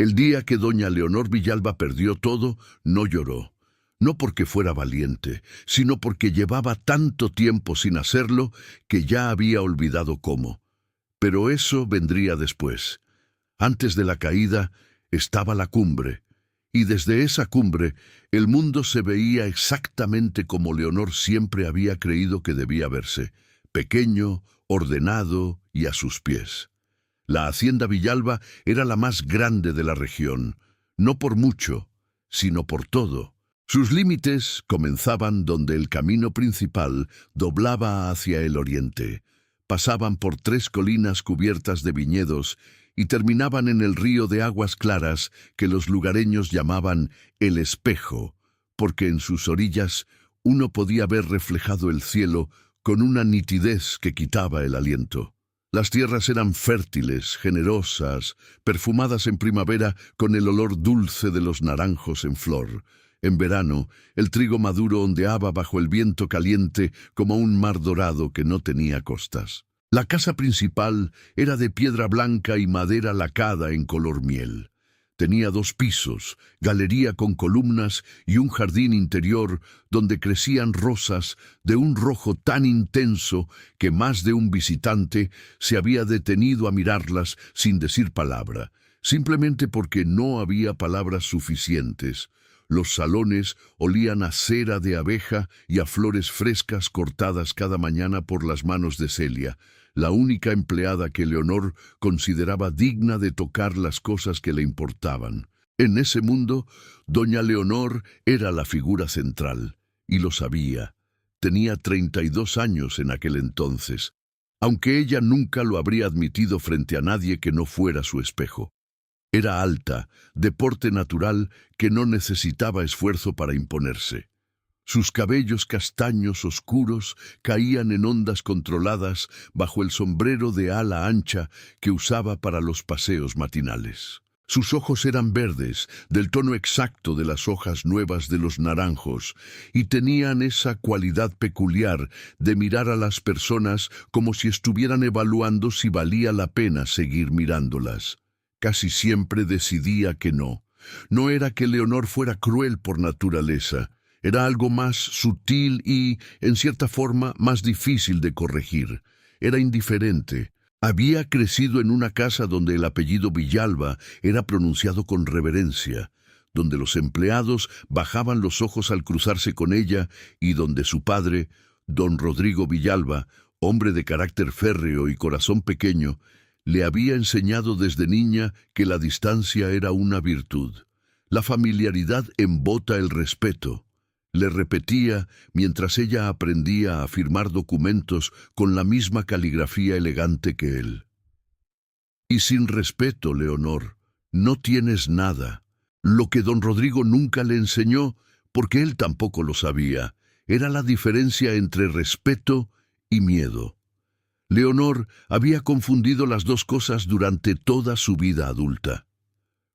El día que doña Leonor Villalba perdió todo, no lloró. No porque fuera valiente, sino porque llevaba tanto tiempo sin hacerlo que ya había olvidado cómo. Pero eso vendría después. Antes de la caída estaba la cumbre, y desde esa cumbre el mundo se veía exactamente como Leonor siempre había creído que debía verse, pequeño, ordenado y a sus pies. La hacienda Villalba era la más grande de la región, no por mucho, sino por todo. Sus límites comenzaban donde el camino principal doblaba hacia el oriente. Pasaban por 3 colinas cubiertas de viñedos y terminaban en el río de aguas claras que los lugareños llamaban el Espejo, porque en sus orillas uno podía ver reflejado el cielo con una nitidez que quitaba el aliento. Las tierras eran fértiles, generosas, perfumadas en primavera con el olor dulce de los naranjos en flor. En verano, el trigo maduro ondeaba bajo el viento caliente como un mar dorado que no tenía costas. La casa principal era de piedra blanca y madera lacada en color miel. Tenía 2 pisos, galería con columnas y un jardín interior donde crecían rosas de un rojo tan intenso que más de un visitante se había detenido a mirarlas sin decir palabra, simplemente porque no había palabras suficientes. Los salones olían a cera de abeja y a flores frescas cortadas cada mañana por las manos de Celia, la única empleada que Leonor consideraba digna de tocar las cosas que le importaban. En ese mundo, doña Leonor era la figura central, y lo sabía. Tenía 32 años en aquel entonces, aunque ella nunca lo habría admitido frente a nadie que no fuera su espejo. Era alta, de porte natural que no necesitaba esfuerzo para imponerse. Sus cabellos castaños oscuros caían en ondas controladas bajo el sombrero de ala ancha que usaba para los paseos matinales. Sus ojos eran verdes, del tono exacto de las hojas nuevas de los naranjos, y tenían esa cualidad peculiar de mirar a las personas como si estuvieran evaluando si valía la pena seguir mirándolas. Casi siempre decidía que no. No era que Leonor fuera cruel por naturaleza. Era algo más sutil y, en cierta forma, más difícil de corregir. Era indiferente. Había crecido en una casa donde el apellido Villalba era pronunciado con reverencia, donde los empleados bajaban los ojos al cruzarse con ella y donde su padre, don Rodrigo Villalba, hombre de carácter férreo y corazón pequeño, le había enseñado desde niña que la distancia era una virtud. La familiaridad embota el respeto. Le repetía mientras ella aprendía a firmar documentos con la misma caligrafía elegante que él. Y sin respeto, Leonor, no tienes nada. Lo que don Rodrigo nunca le enseñó, porque él tampoco lo sabía, era la diferencia entre respeto y miedo. Leonor había confundido las 2 cosas durante toda su vida adulta.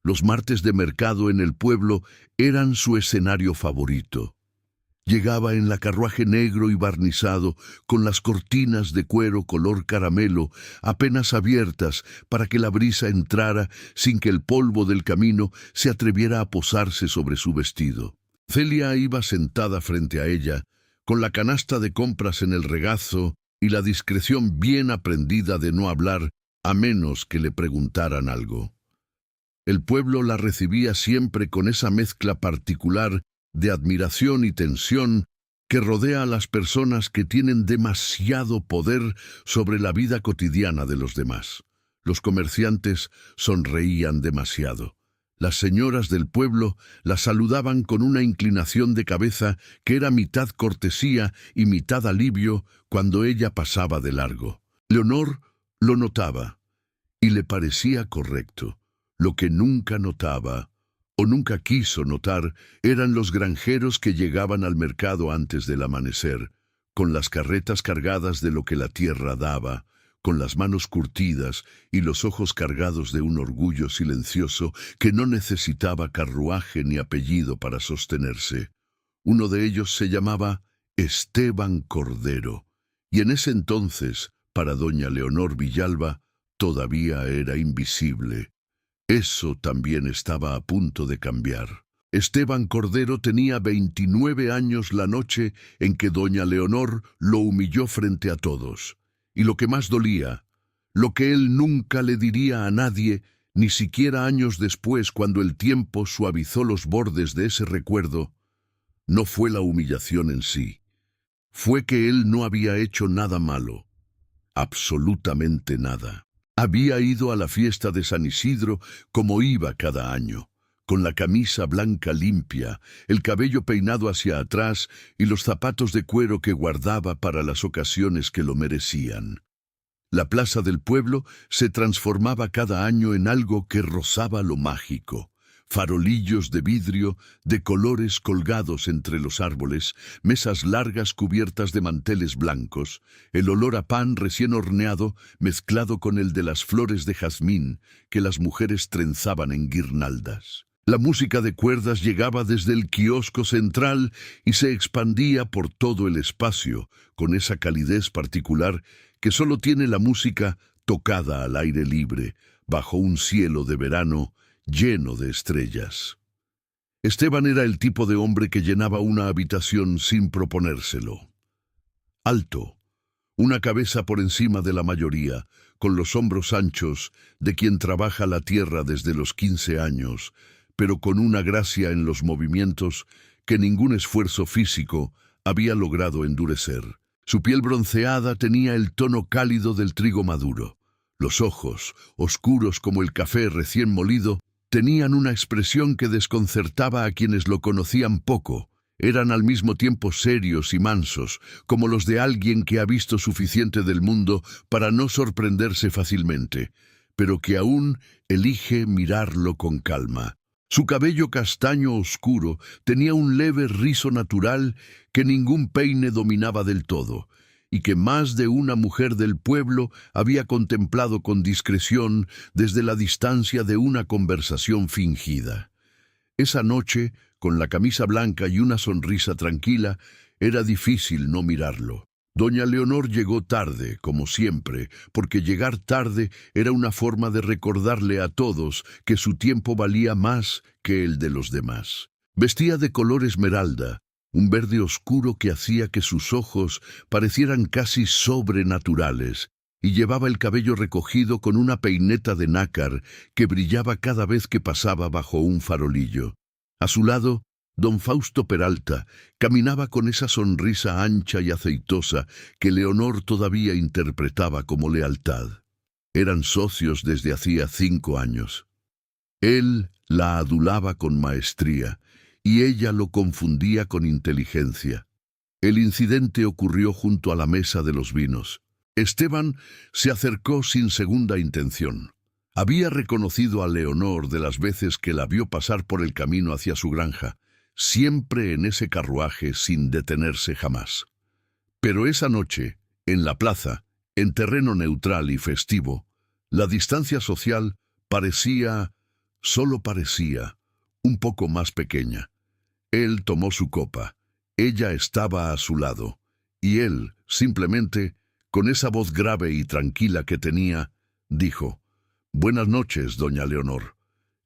Los martes de mercado en el pueblo eran su escenario favorito. Llegaba en la carruaje negro y barnizado, con las cortinas de cuero color caramelo apenas abiertas para que la brisa entrara sin que el polvo del camino se atreviera a posarse sobre su vestido. Celia iba sentada frente a ella, con la canasta de compras en el regazo y la discreción bien aprendida de no hablar a menos que le preguntaran algo. El pueblo la recibía siempre con esa mezcla particular de admiración y tensión que rodea a las personas que tienen demasiado poder sobre la vida cotidiana de los demás. Los comerciantes sonreían demasiado. Las señoras del pueblo la saludaban con una inclinación de cabeza que era mitad cortesía y mitad alivio cuando ella pasaba de largo. Leonor lo notaba y le parecía correcto. Lo que nunca notaba o nunca quiso notar eran los granjeros que llegaban al mercado antes del amanecer, con las carretas cargadas de lo que la tierra daba, con las manos curtidas y los ojos cargados de un orgullo silencioso que no necesitaba carruaje ni apellido para sostenerse. Uno de ellos se llamaba Esteban Cordero, y en ese entonces, para doña Leonor Villalba, todavía era invisible. Eso también estaba a punto de cambiar. Esteban Cordero tenía 29 años la noche en que doña Leonor lo humilló frente a todos. Y lo que más dolía, lo que él nunca le diría a nadie, ni siquiera años después cuando el tiempo suavizó los bordes de ese recuerdo, no fue la humillación en sí. Fue que él no había hecho nada malo. Absolutamente nada. Había ido a la fiesta de San Isidro como iba cada año, con la camisa blanca limpia, el cabello peinado hacia atrás y los zapatos de cuero que guardaba para las ocasiones que lo merecían. La plaza del pueblo se transformaba cada año en algo que rozaba lo mágico. Farolillos de vidrio, de colores colgados entre los árboles, mesas largas cubiertas de manteles blancos, el olor a pan recién horneado mezclado con el de las flores de jazmín que las mujeres trenzaban en guirnaldas. La música de cuerdas llegaba desde el kiosco central y se expandía por todo el espacio, con esa calidez particular que solo tiene la música tocada al aire libre, bajo un cielo de verano lleno de estrellas. Esteban era el tipo de hombre que llenaba una habitación sin proponérselo. Alto, una cabeza por encima de la mayoría, con los hombros anchos de quien trabaja la tierra desde los 15 años, pero con una gracia en los movimientos que ningún esfuerzo físico había logrado endurecer. Su piel bronceada tenía el tono cálido del trigo maduro. Los ojos, oscuros como el café recién molido, tenían una expresión que desconcertaba a quienes lo conocían poco. Eran al mismo tiempo serios y mansos, como los de alguien que ha visto suficiente del mundo para no sorprenderse fácilmente, pero que aún elige mirarlo con calma. Su cabello castaño oscuro tenía un leve rizo natural que ningún peine dominaba del todo, y que más de una mujer del pueblo había contemplado con discreción desde la distancia de una conversación fingida. Esa noche, con la camisa blanca y una sonrisa tranquila, era difícil no mirarlo. Doña Leonor llegó tarde, como siempre, porque llegar tarde era una forma de recordarle a todos que su tiempo valía más que el de los demás. Vestía de color esmeralda, un verde oscuro que hacía que sus ojos parecieran casi sobrenaturales, y llevaba el cabello recogido con una peineta de nácar que brillaba cada vez que pasaba bajo un farolillo. A su lado, don Fausto Peralta caminaba con esa sonrisa ancha y aceitosa que Leonor todavía interpretaba como lealtad. Eran socios desde hacía 5 años. Él la adulaba con maestría, y ella lo confundía con inteligencia. El incidente ocurrió junto a la mesa de los vinos. Esteban se acercó sin segunda intención. Había reconocido a Leonor de las veces que la vio pasar por el camino hacia su granja, siempre en ese carruaje sin detenerse jamás. Pero esa noche, en la plaza, en terreno neutral y festivo, la distancia social solo parecía, un poco más pequeña. Él tomó su copa, ella estaba a su lado, y él, simplemente, con esa voz grave y tranquila que tenía, dijo: «Buenas noches, doña Leonor.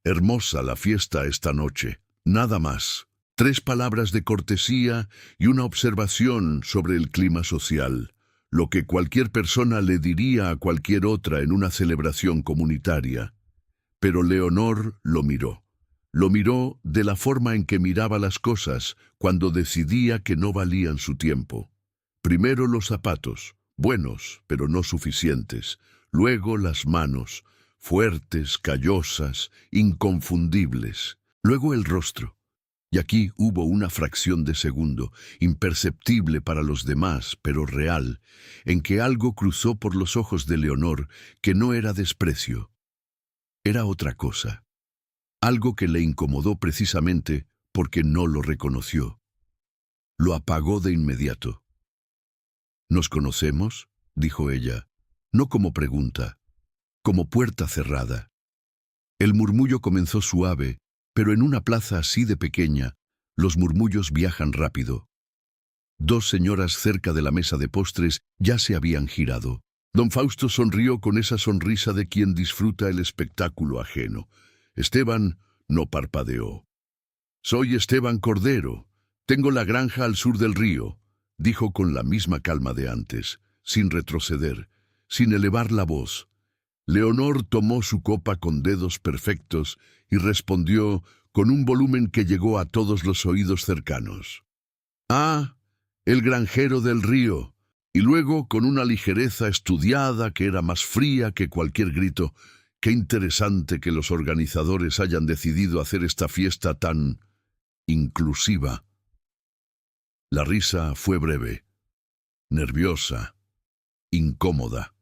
Hermosa la fiesta esta noche. Nada más». 3 palabras de cortesía y una observación sobre el clima social, lo que cualquier persona le diría a cualquier otra en una celebración comunitaria. Pero Leonor lo miró. Lo miró de la forma en que miraba las cosas cuando decidía que no valían su tiempo. Primero los zapatos, buenos, pero no suficientes. Luego las manos, fuertes, callosas, inconfundibles. Luego el rostro. Y aquí hubo una fracción de segundo, imperceptible para los demás, pero real, en que algo cruzó por los ojos de Leonor que no era desprecio. Era otra cosa. Algo que le incomodó precisamente porque no lo reconoció. Lo apagó de inmediato. «¿Nos conocemos?», dijo ella, no como pregunta, como puerta cerrada. El murmullo comenzó suave, pero en una plaza así de pequeña, los murmullos viajan rápido. 2 señoras cerca de la mesa de postres ya se habían girado. Don Fausto sonrió con esa sonrisa de quien disfruta el espectáculo ajeno. Esteban no parpadeó. «Soy Esteban Cordero. Tengo la granja al sur del río», dijo con la misma calma de antes, sin retroceder, sin elevar la voz. Leonor tomó su copa con dedos perfectos y respondió con un volumen que llegó a todos los oídos cercanos. «Ah, el granjero del río». Y luego, con una ligereza estudiada que era más fría que cualquier grito, «Qué interesante que los organizadores hayan decidido hacer esta fiesta tan inclusiva». La risa fue breve, nerviosa, incómoda.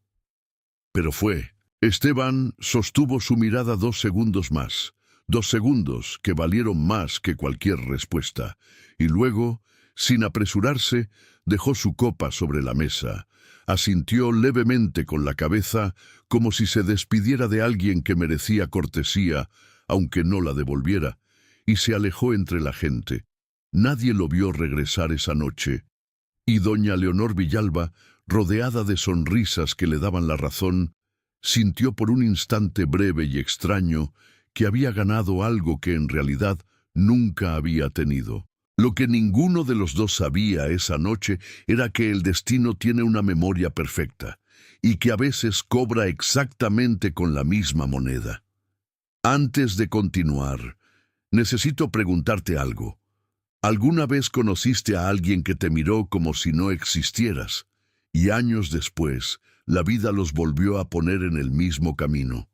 Pero fue. Esteban sostuvo su mirada 2 segundos más, 2 segundos que valieron más que cualquier respuesta, y luego, sin apresurarse, dejó su copa sobre la mesa, asintió levemente con la cabeza como si se despidiera de alguien que merecía cortesía, aunque no la devolviera, y se alejó entre la gente. Nadie lo vio regresar esa noche, y doña Leonor Villalba, rodeada de sonrisas que le daban la razón, sintió por un instante breve y extraño que había ganado algo que en realidad nunca había tenido. Lo que ninguno de los dos sabía esa noche era que el destino tiene una memoria perfecta y que a veces cobra exactamente con la misma moneda. Antes de continuar, necesito preguntarte algo. ¿Alguna vez conociste a alguien que te miró como si no existieras y años después la vida los volvió a poner en el mismo camino?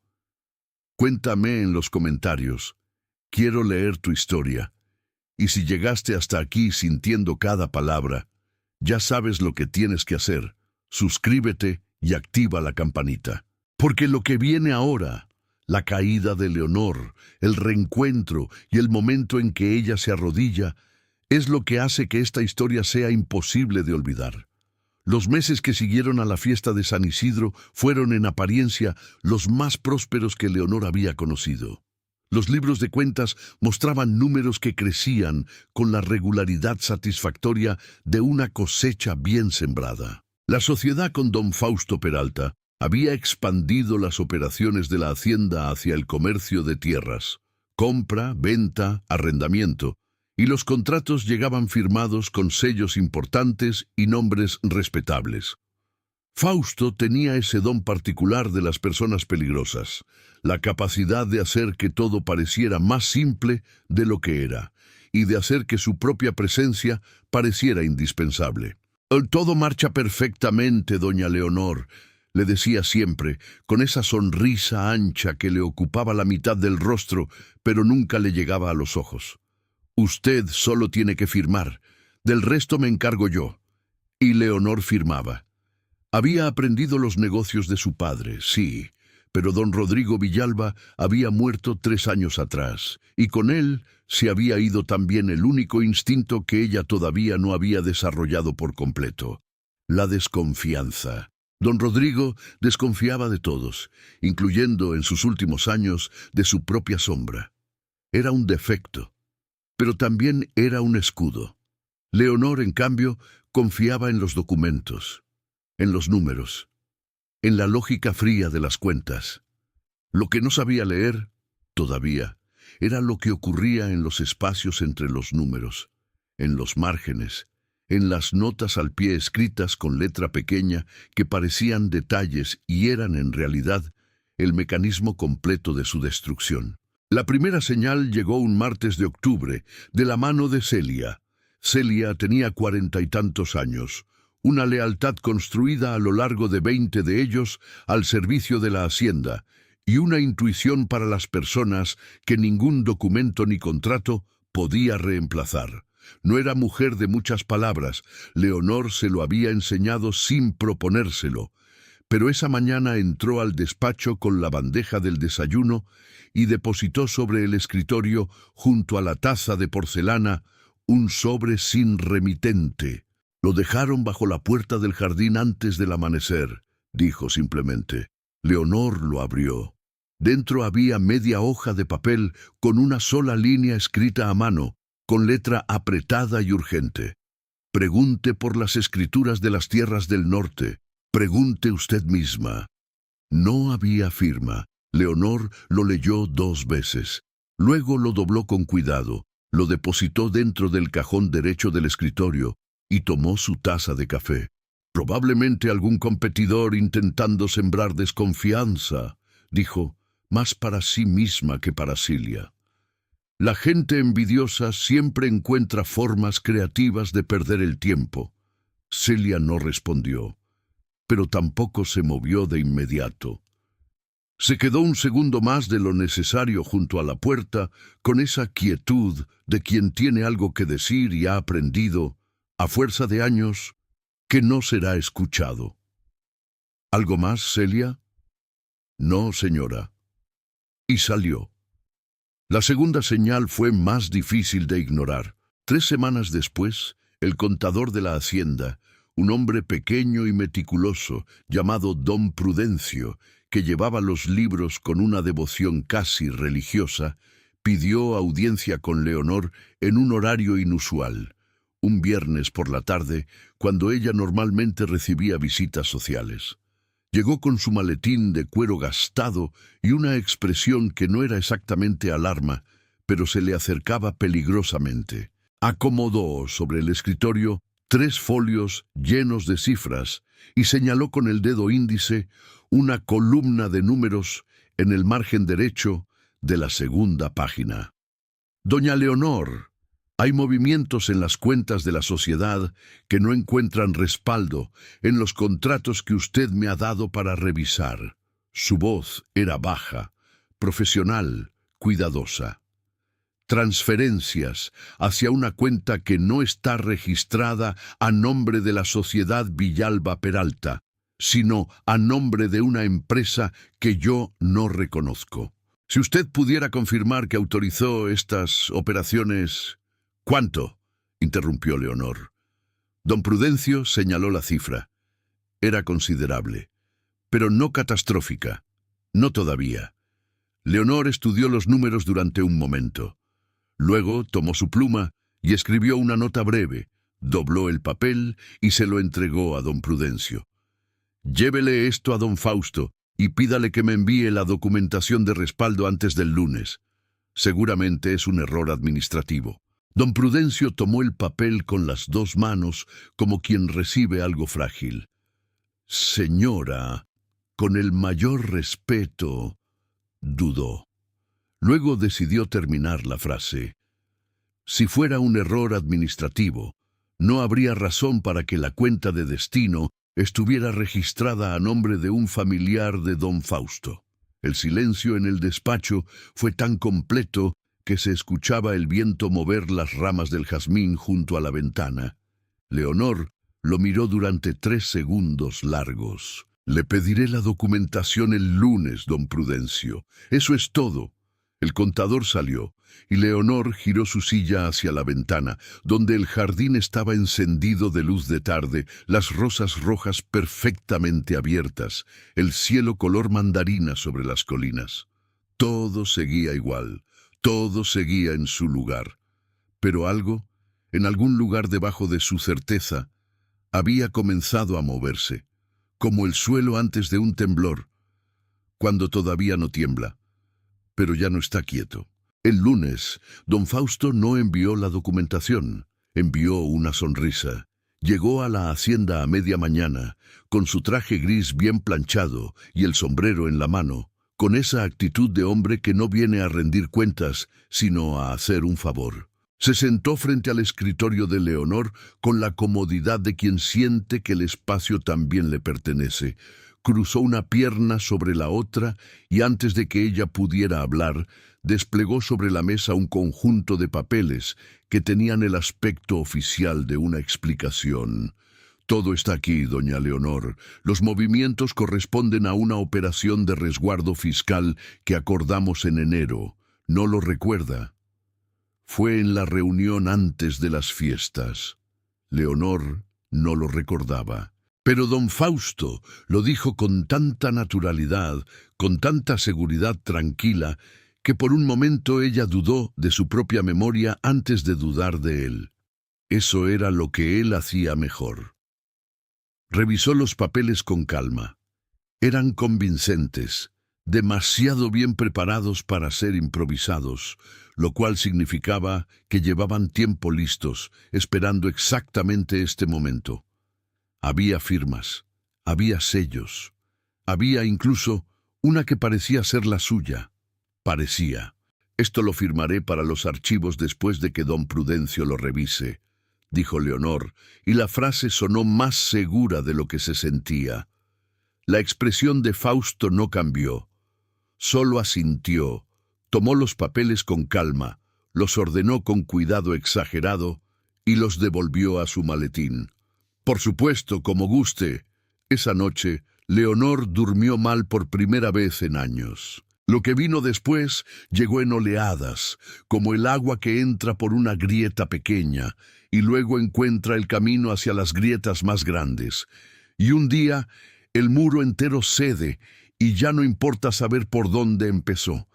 Cuéntame en los comentarios. Quiero leer tu historia. Y si llegaste hasta aquí sintiendo cada palabra, ya sabes lo que tienes que hacer. Suscríbete y activa la campanita. Porque lo que viene ahora, la caída de Leonor, el reencuentro y el momento en que ella se arrodilla, es lo que hace que esta historia sea imposible de olvidar. Los meses que siguieron a la fiesta de San Isidro fueron en apariencia los más prósperos que Leonor había conocido. Los libros de cuentas mostraban números que crecían con la regularidad satisfactoria de una cosecha bien sembrada. La sociedad con don Fausto Peralta había expandido las operaciones de la hacienda hacia el comercio de tierras, compra, venta, arrendamiento, y los contratos llegaban firmados con sellos importantes y nombres respetables. Fausto tenía ese don particular de las personas peligrosas, la capacidad de hacer que todo pareciera más simple de lo que era, y de hacer que su propia presencia pareciera indispensable. «Todo marcha perfectamente, doña Leonor», le decía siempre, con esa sonrisa ancha que le ocupaba la mitad del rostro, pero nunca le llegaba a los ojos. «Usted solo tiene que firmar, del resto me encargo yo». Y Leonor firmaba. Había aprendido los negocios de su padre, sí, pero don Rodrigo Villalba había muerto 3 años atrás, y con él se había ido también el único instinto que ella todavía no había desarrollado por completo: la desconfianza. Don Rodrigo desconfiaba de todos, incluyendo en sus últimos años de su propia sombra. Era un defecto, pero también era un escudo. Leonor, en cambio, confiaba en los documentos, en los números, en la lógica fría de las cuentas. Lo que no sabía leer, todavía, era lo que ocurría en los espacios entre los números, en los márgenes, en las notas al pie escritas con letra pequeña que parecían detalles y eran en realidad el mecanismo completo de su destrucción. La primera señal llegó un martes de octubre, de la mano de Celia. Celia tenía 40 y tantos años, una lealtad construida a lo largo de 20 de ellos al servicio de la hacienda, y una intuición para las personas que ningún documento ni contrato podía reemplazar. No era mujer de muchas palabras, Leonor se lo había enseñado sin proponérselo, pero esa mañana entró al despacho con la bandeja del desayuno y depositó sobre el escritorio, junto a la taza de porcelana, un sobre sin remitente. «Lo dejaron bajo la puerta del jardín antes del amanecer», dijo simplemente. Leonor lo abrió. Dentro había media hoja de papel con una sola línea escrita a mano, con letra apretada y urgente. «Pregunte por las escrituras de las tierras del norte. Pregunte usted misma». No había firma. Leonor lo leyó 2 veces. Luego lo dobló con cuidado, lo depositó dentro del cajón derecho del escritorio y tomó su taza de café. Probablemente algún competidor intentando sembrar desconfianza, dijo, más para sí misma que para Cilia. La gente envidiosa siempre encuentra formas creativas de perder el tiempo. Celia no respondió, pero tampoco se movió de inmediato. Se quedó un segundo más de lo necesario junto a la puerta, con esa quietud de quien tiene algo que decir y ha aprendido, a fuerza de años, que no será escuchado. ¿Algo más, Celia? No, señora. Y salió. La segunda señal fue más difícil de ignorar. 3 semanas después, el contador de la hacienda, un hombre pequeño y meticuloso, llamado Don Prudencio, que llevaba los libros con una devoción casi religiosa, pidió audiencia con Leonor en un horario inusual, un viernes por la tarde, cuando ella normalmente recibía visitas sociales. Llegó con su maletín de cuero gastado y una expresión que no era exactamente alarma, pero se le acercaba peligrosamente. Acomodó sobre el escritorio 3 folios llenos de cifras y señaló con el dedo índice una columna de números en el margen derecho de la segunda página. Doña Leonor, hay movimientos en las cuentas de la sociedad que no encuentran respaldo en los contratos que usted me ha dado para revisar. Su voz era baja, profesional, cuidadosa. Transferencias hacia una cuenta que no está registrada a nombre de la Sociedad Villalba Peralta, sino a nombre de una empresa que yo no reconozco. Si usted pudiera confirmar que autorizó estas operaciones... —¿Cuánto? —interrumpió Leonor. Don Prudencio señaló la cifra. Era considerable, pero no catastrófica. No todavía. Leonor estudió los números durante un momento. Luego tomó su pluma y escribió una nota breve, dobló el papel y se lo entregó a don Prudencio. Llévele esto a don Fausto y pídale que me envíe la documentación de respaldo antes del lunes. Seguramente es un error administrativo. Don Prudencio tomó el papel con las 2 manos como quien recibe algo frágil. Señora, con el mayor respeto, dudó. Luego decidió terminar la frase. Si fuera un error administrativo, no habría razón para que la cuenta de destino estuviera registrada a nombre de un familiar de don Fausto. El silencio en el despacho fue tan completo que se escuchaba el viento mover las ramas del jazmín junto a la ventana. Leonor lo miró durante 3 segundos largos. Le pediré la documentación el lunes, don Prudencio. Eso es todo. El contador salió, y Leonor giró su silla hacia la ventana, donde el jardín estaba encendido de luz de tarde, las rosas rojas perfectamente abiertas, el cielo color mandarina sobre las colinas. Todo seguía igual, todo seguía en su lugar. Pero algo, en algún lugar debajo de su certeza, había comenzado a moverse, como el suelo antes de un temblor, cuando todavía no tiembla. Pero ya no está quieto. El lunes, don Fausto no envió la documentación, envió una sonrisa. Llegó a la hacienda a media mañana, con su traje gris bien planchado y el sombrero en la mano, con esa actitud de hombre que no viene a rendir cuentas, sino a hacer un favor. Se sentó frente al escritorio de Leonor con la comodidad de quien siente que el espacio también le pertenece. Cruzó una pierna sobre la otra y antes de que ella pudiera hablar, desplegó sobre la mesa un conjunto de papeles que tenían el aspecto oficial de una explicación. Todo está aquí, doña Leonor. Los movimientos corresponden a una operación de resguardo fiscal que acordamos en enero. ¿No lo recuerda? Fue en la reunión antes de las fiestas. Leonor no lo recordaba. Pero don Fausto lo dijo con tanta naturalidad, con tanta seguridad tranquila, que por un momento ella dudó de su propia memoria antes de dudar de él. Eso era lo que él hacía mejor. Revisó los papeles con calma. Eran convincentes, demasiado bien preparados para ser improvisados, lo cual significaba que llevaban tiempo listos, esperando exactamente este momento. Había firmas, había sellos, había incluso una que parecía ser la suya. Parecía. Esto lo firmaré para los archivos después de que don Prudencio lo revise, dijo Leonor, y la frase sonó más segura de lo que se sentía. La expresión de Fausto no cambió. Solo asintió, tomó los papeles con calma, los ordenó con cuidado exagerado y los devolvió a su maletín. Por supuesto, como guste. Esa noche, Leonor durmió mal por primera vez en años. Lo que vino después llegó en oleadas, como el agua que entra por una grieta pequeña y luego encuentra el camino hacia las grietas más grandes. Y un día, el muro entero cede y ya no importa saber por dónde empezó.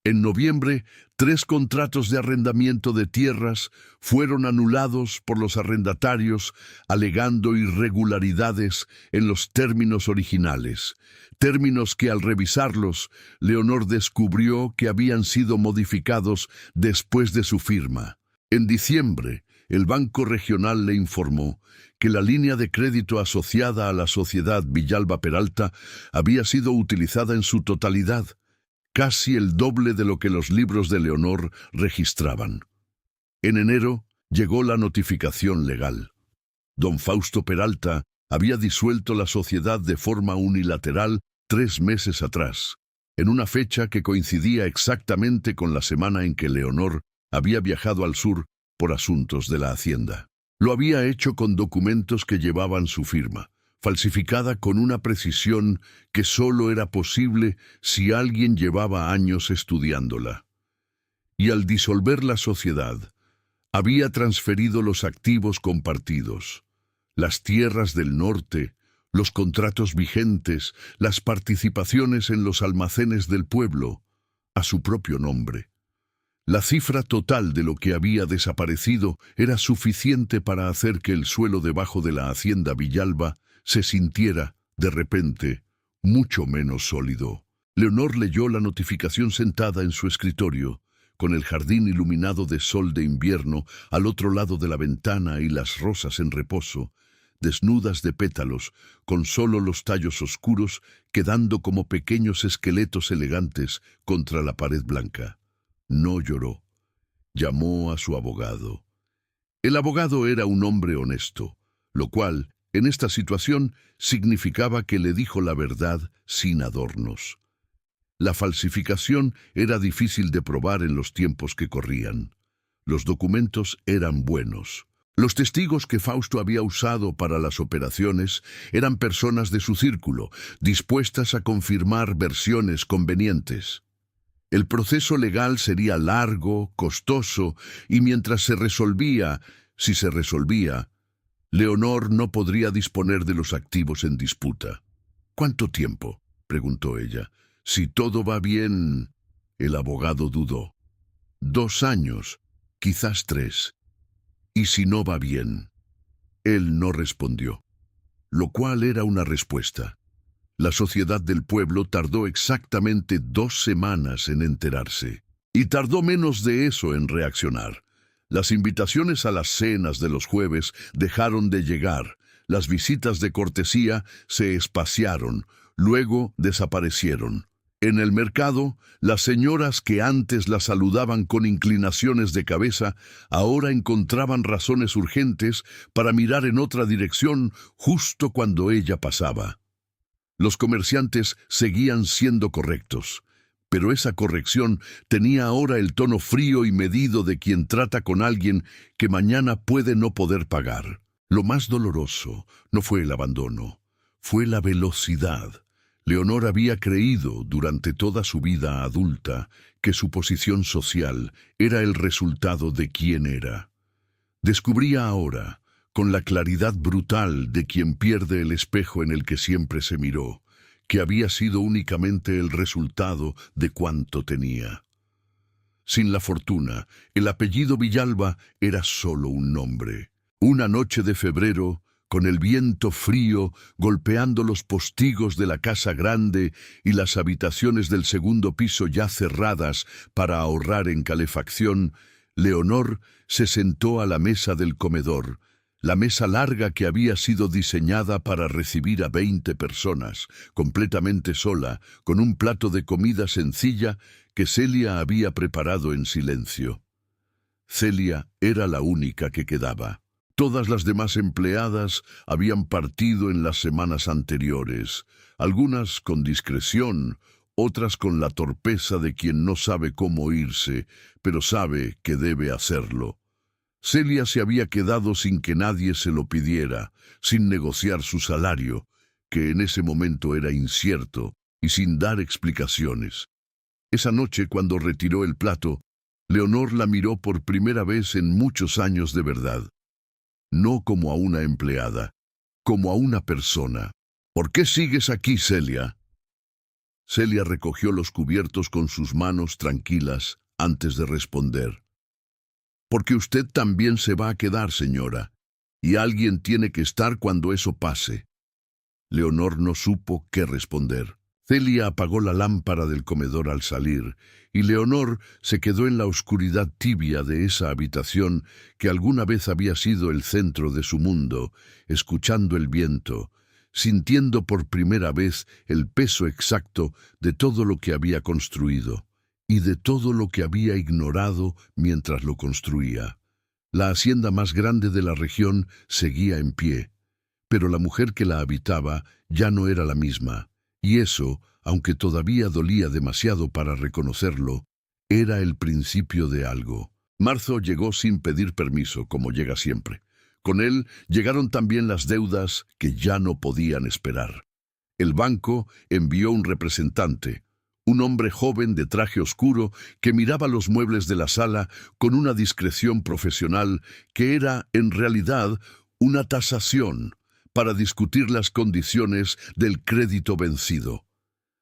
En noviembre, 3 contratos de arrendamiento de tierras fueron anulados por los arrendatarios, alegando irregularidades en los términos originales, términos que al revisarlos, Leonor descubrió que habían sido modificados después de su firma. En diciembre, el Banco Regional le informó que la línea de crédito asociada a la sociedad Villalba Peralta había sido utilizada en su totalidad, casi el doble de lo que los libros de Leonor registraban. En enero llegó la notificación legal. Don Fausto Peralta había disuelto la sociedad de forma unilateral 3 meses atrás, en una fecha que coincidía exactamente con la semana en que Leonor había viajado al sur por asuntos de la hacienda. Lo había hecho con documentos que llevaban su firma, falsificada con una precisión que solo era posible si alguien llevaba años estudiándola. Y al disolver la sociedad, había transferido los activos compartidos, las tierras del norte, los contratos vigentes, las participaciones en los almacenes del pueblo, a su propio nombre. La cifra total de lo que había desaparecido era suficiente para hacer que el suelo debajo de la hacienda Villalba se sintiera, de repente, mucho menos sólido. Leonor leyó la notificación sentada en su escritorio, con el jardín iluminado de sol de invierno al otro lado de la ventana y las rosas en reposo, desnudas de pétalos, con solo los tallos oscuros quedando como pequeños esqueletos elegantes contra la pared blanca. No lloró. Llamó a su abogado. El abogado era un hombre honesto, lo cual, en esta situación, significaba que le dijo la verdad sin adornos. La falsificación era difícil de probar en los tiempos que corrían. Los documentos eran buenos. Los testigos que Fausto había usado para las operaciones eran personas de su círculo, dispuestas a confirmar versiones convenientes. El proceso legal sería largo, costoso, y mientras se resolvía, si se resolvía, Leonor no podría disponer de los activos en disputa. ¿Cuánto tiempo?, preguntó ella. Si todo va bien, el abogado dudó. 2 años, quizás 3. ¿Y si no va bien? Él no respondió, lo cual era una respuesta. La sociedad del pueblo tardó exactamente 2 semanas en enterarse, y tardó menos de eso en reaccionar. Las invitaciones a las cenas de los jueves dejaron de llegar, las visitas de cortesía se espaciaron, luego desaparecieron. En el mercado, las señoras que antes la saludaban con inclinaciones de cabeza, ahora encontraban razones urgentes para mirar en otra dirección justo cuando ella pasaba. Los comerciantes seguían siendo correctos, pero esa corrección tenía ahora el tono frío y medido de quien trata con alguien que mañana puede no poder pagar. Lo más doloroso no fue el abandono, fue la velocidad. Leonor había creído durante toda su vida adulta que su posición social era el resultado de quién era. Descubría ahora, con la claridad brutal de quien pierde el espejo en el que siempre se miró, que había sido únicamente el resultado de cuánto tenía. Sin la fortuna, el apellido Villalba era solo un nombre. Una noche de febrero, con el viento frío golpeando los postigos de la casa grande y las habitaciones del segundo piso ya cerradas para ahorrar en calefacción, Leonor se sentó a la mesa del comedor, la mesa larga que había sido diseñada para recibir a 20 personas, completamente sola, con un plato de comida sencilla que Celia había preparado en silencio. Celia era la única que quedaba. Todas las demás empleadas habían partido en las semanas anteriores, algunas con discreción, otras con la torpeza de quien no sabe cómo irse, pero sabe que debe hacerlo. Celia se había quedado sin que nadie se lo pidiera, sin negociar su salario, que en ese momento era incierto, y sin dar explicaciones. Esa noche, cuando retiró el plato, Leonor la miró por primera vez en muchos años de verdad. No como a una empleada, como a una persona. ¿Por qué sigues aquí, Celia? Celia recogió los cubiertos con sus manos tranquilas antes de responder. Porque usted también se va a quedar, señora, y alguien tiene que estar cuando eso pase. Leonor no supo qué responder. Celia apagó la lámpara del comedor al salir, y Leonor se quedó en la oscuridad tibia de esa habitación que alguna vez había sido el centro de su mundo, escuchando el viento, sintiendo por primera vez el peso exacto de todo lo que había construido, y de todo lo que había ignorado mientras lo construía. La hacienda más grande de la región seguía en pie, pero la mujer que la habitaba ya no era la misma. Y eso, aunque todavía dolía demasiado para reconocerlo, era el principio de algo. Marzo llegó sin pedir permiso, como llega siempre. Con él llegaron también las deudas que ya no podían esperar. El banco envió un representante, un hombre joven de traje oscuro que miraba los muebles de la sala con una discreción profesional que era, en realidad, una tasación para discutir las condiciones del crédito vencido.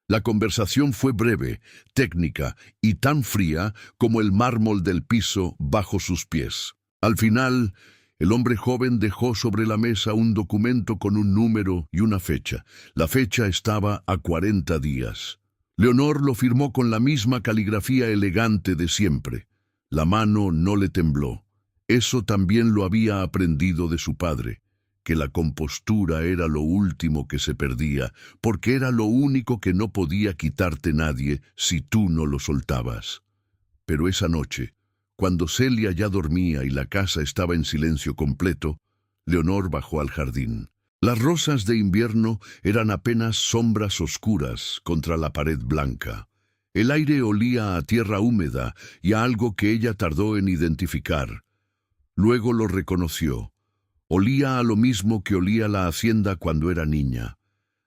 La conversación fue breve, técnica y tan fría como el mármol del piso bajo sus pies. Al final, el hombre joven dejó sobre la mesa un documento con un número y una fecha. La fecha estaba a 40 días. Leonor lo firmó con la misma caligrafía elegante de siempre. La mano no le tembló. Eso también lo había aprendido de su padre, que la compostura era lo último que se perdía, porque era lo único que no podía quitarte nadie si tú no lo soltabas. Pero esa noche, cuando Celia ya dormía y la casa estaba en silencio completo, Leonor bajó al jardín. Las rosas de invierno eran apenas sombras oscuras contra la pared blanca. El aire olía a tierra húmeda y a algo que ella tardó en identificar. Luego lo reconoció. Olía a lo mismo que olía la hacienda cuando era niña,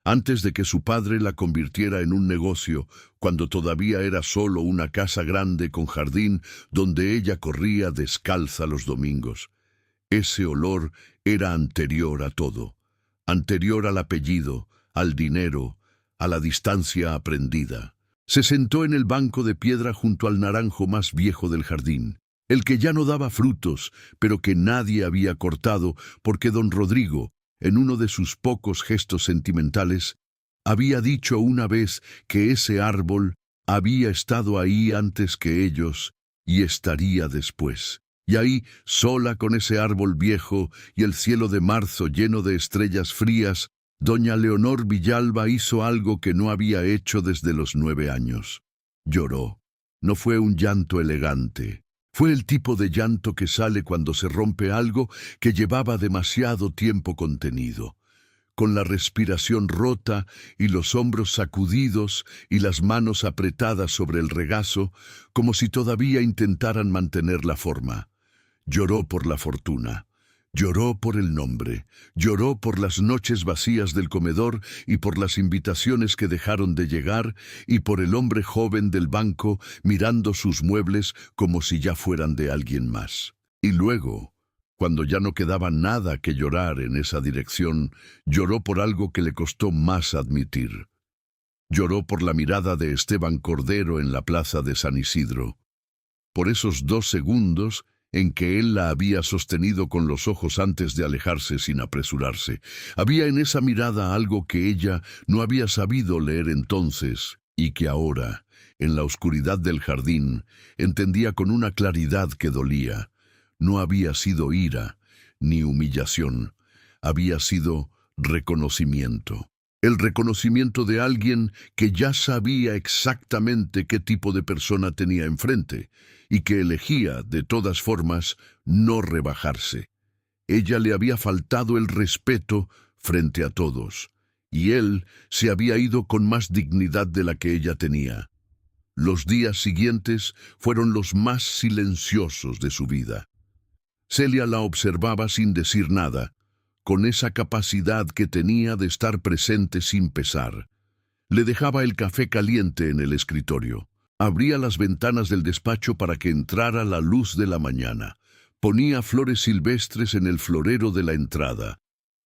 antes de que su padre la convirtiera en un negocio, cuando todavía era solo una casa grande con jardín donde ella corría descalza los domingos. Ese olor era anterior a todo, anterior al apellido, al dinero, a la distancia aprendida. Se sentó en el banco de piedra junto al naranjo más viejo del jardín, el que ya no daba frutos, pero que nadie había cortado porque don Rodrigo, en uno de sus pocos gestos sentimentales, había dicho una vez que ese árbol había estado ahí antes que ellos y estaría después. Y ahí, sola con ese árbol viejo y el cielo de marzo lleno de estrellas frías, doña Leonor Villalba hizo algo que no había hecho desde los 9 años. Lloró. No fue un llanto elegante. Fue el tipo de llanto que sale cuando se rompe algo que llevaba demasiado tiempo contenido. Con la respiración rota y los hombros sacudidos y las manos apretadas sobre el regazo, como si todavía intentaran mantener la forma. Lloró por la fortuna, lloró por el nombre, lloró por las noches vacías del comedor y por las invitaciones que dejaron de llegar y por el hombre joven del banco mirando sus muebles como si ya fueran de alguien más. Y luego, cuando ya no quedaba nada que llorar en esa dirección, lloró por algo que le costó más admitir. Lloró por la mirada de Esteban Cordero en la plaza de San Isidro. Por esos 2 segundos en que él la había sostenido con los ojos antes de alejarse sin apresurarse. Había en esa mirada algo que ella no había sabido leer entonces y que ahora, en la oscuridad del jardín, entendía con una claridad que dolía. No había sido ira ni humillación, había sido reconocimiento. El reconocimiento de alguien que ya sabía exactamente qué tipo de persona tenía enfrente y que elegía, de todas formas, no rebajarse. Ella le había faltado el respeto frente a todos, y él se había ido con más dignidad de la que ella tenía. Los días siguientes fueron los más silenciosos de su vida. Celia la observaba sin decir nada, con esa capacidad que tenía de estar presente sin pesar. Le dejaba el café caliente en el escritorio. Abría las ventanas del despacho para que entrara la luz de la mañana. Ponía flores silvestres en el florero de la entrada.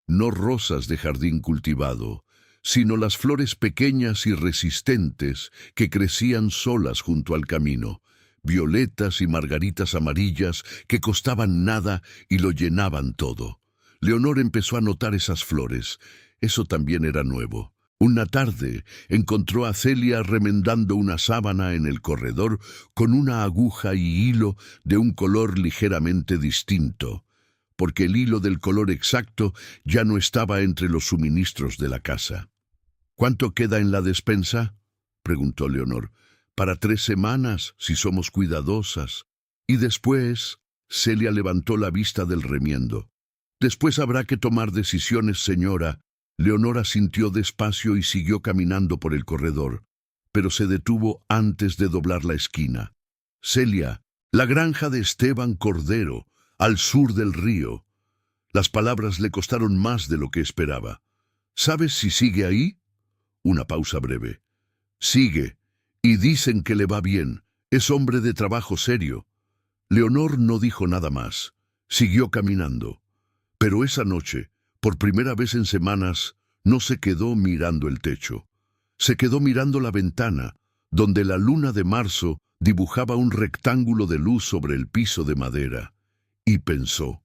No rosas de jardín cultivado, sino las flores pequeñas y resistentes que crecían solas junto al camino. Violetas y margaritas amarillas que costaban nada y lo llenaban todo. Leonor empezó a notar esas flores. Eso también era nuevo. Una tarde encontró a Celia remendando una sábana en el corredor con una aguja y hilo de un color ligeramente distinto, porque el hilo del color exacto ya no estaba entre los suministros de la casa. «¿Cuánto queda en la despensa?», preguntó Leonor. «Para 3 semanas, si somos cuidadosas». Y después, Celia levantó la vista del remiendo. «Después habrá que tomar decisiones, señora». Leonor asintió despacio y siguió caminando por el corredor, pero se detuvo antes de doblar la esquina. «Celia, la granja de Esteban Cordero, al sur del río». Las palabras le costaron más de lo que esperaba. «¿Sabes si sigue ahí?». Una pausa breve. «Sigue, y dicen que le va bien. Es hombre de trabajo serio». Leonor no dijo nada más. Siguió caminando. Pero esa noche, por primera vez en semanas, no se quedó mirando el techo. Se quedó mirando la ventana, donde la luna de marzo dibujaba un rectángulo de luz sobre el piso de madera. Y pensó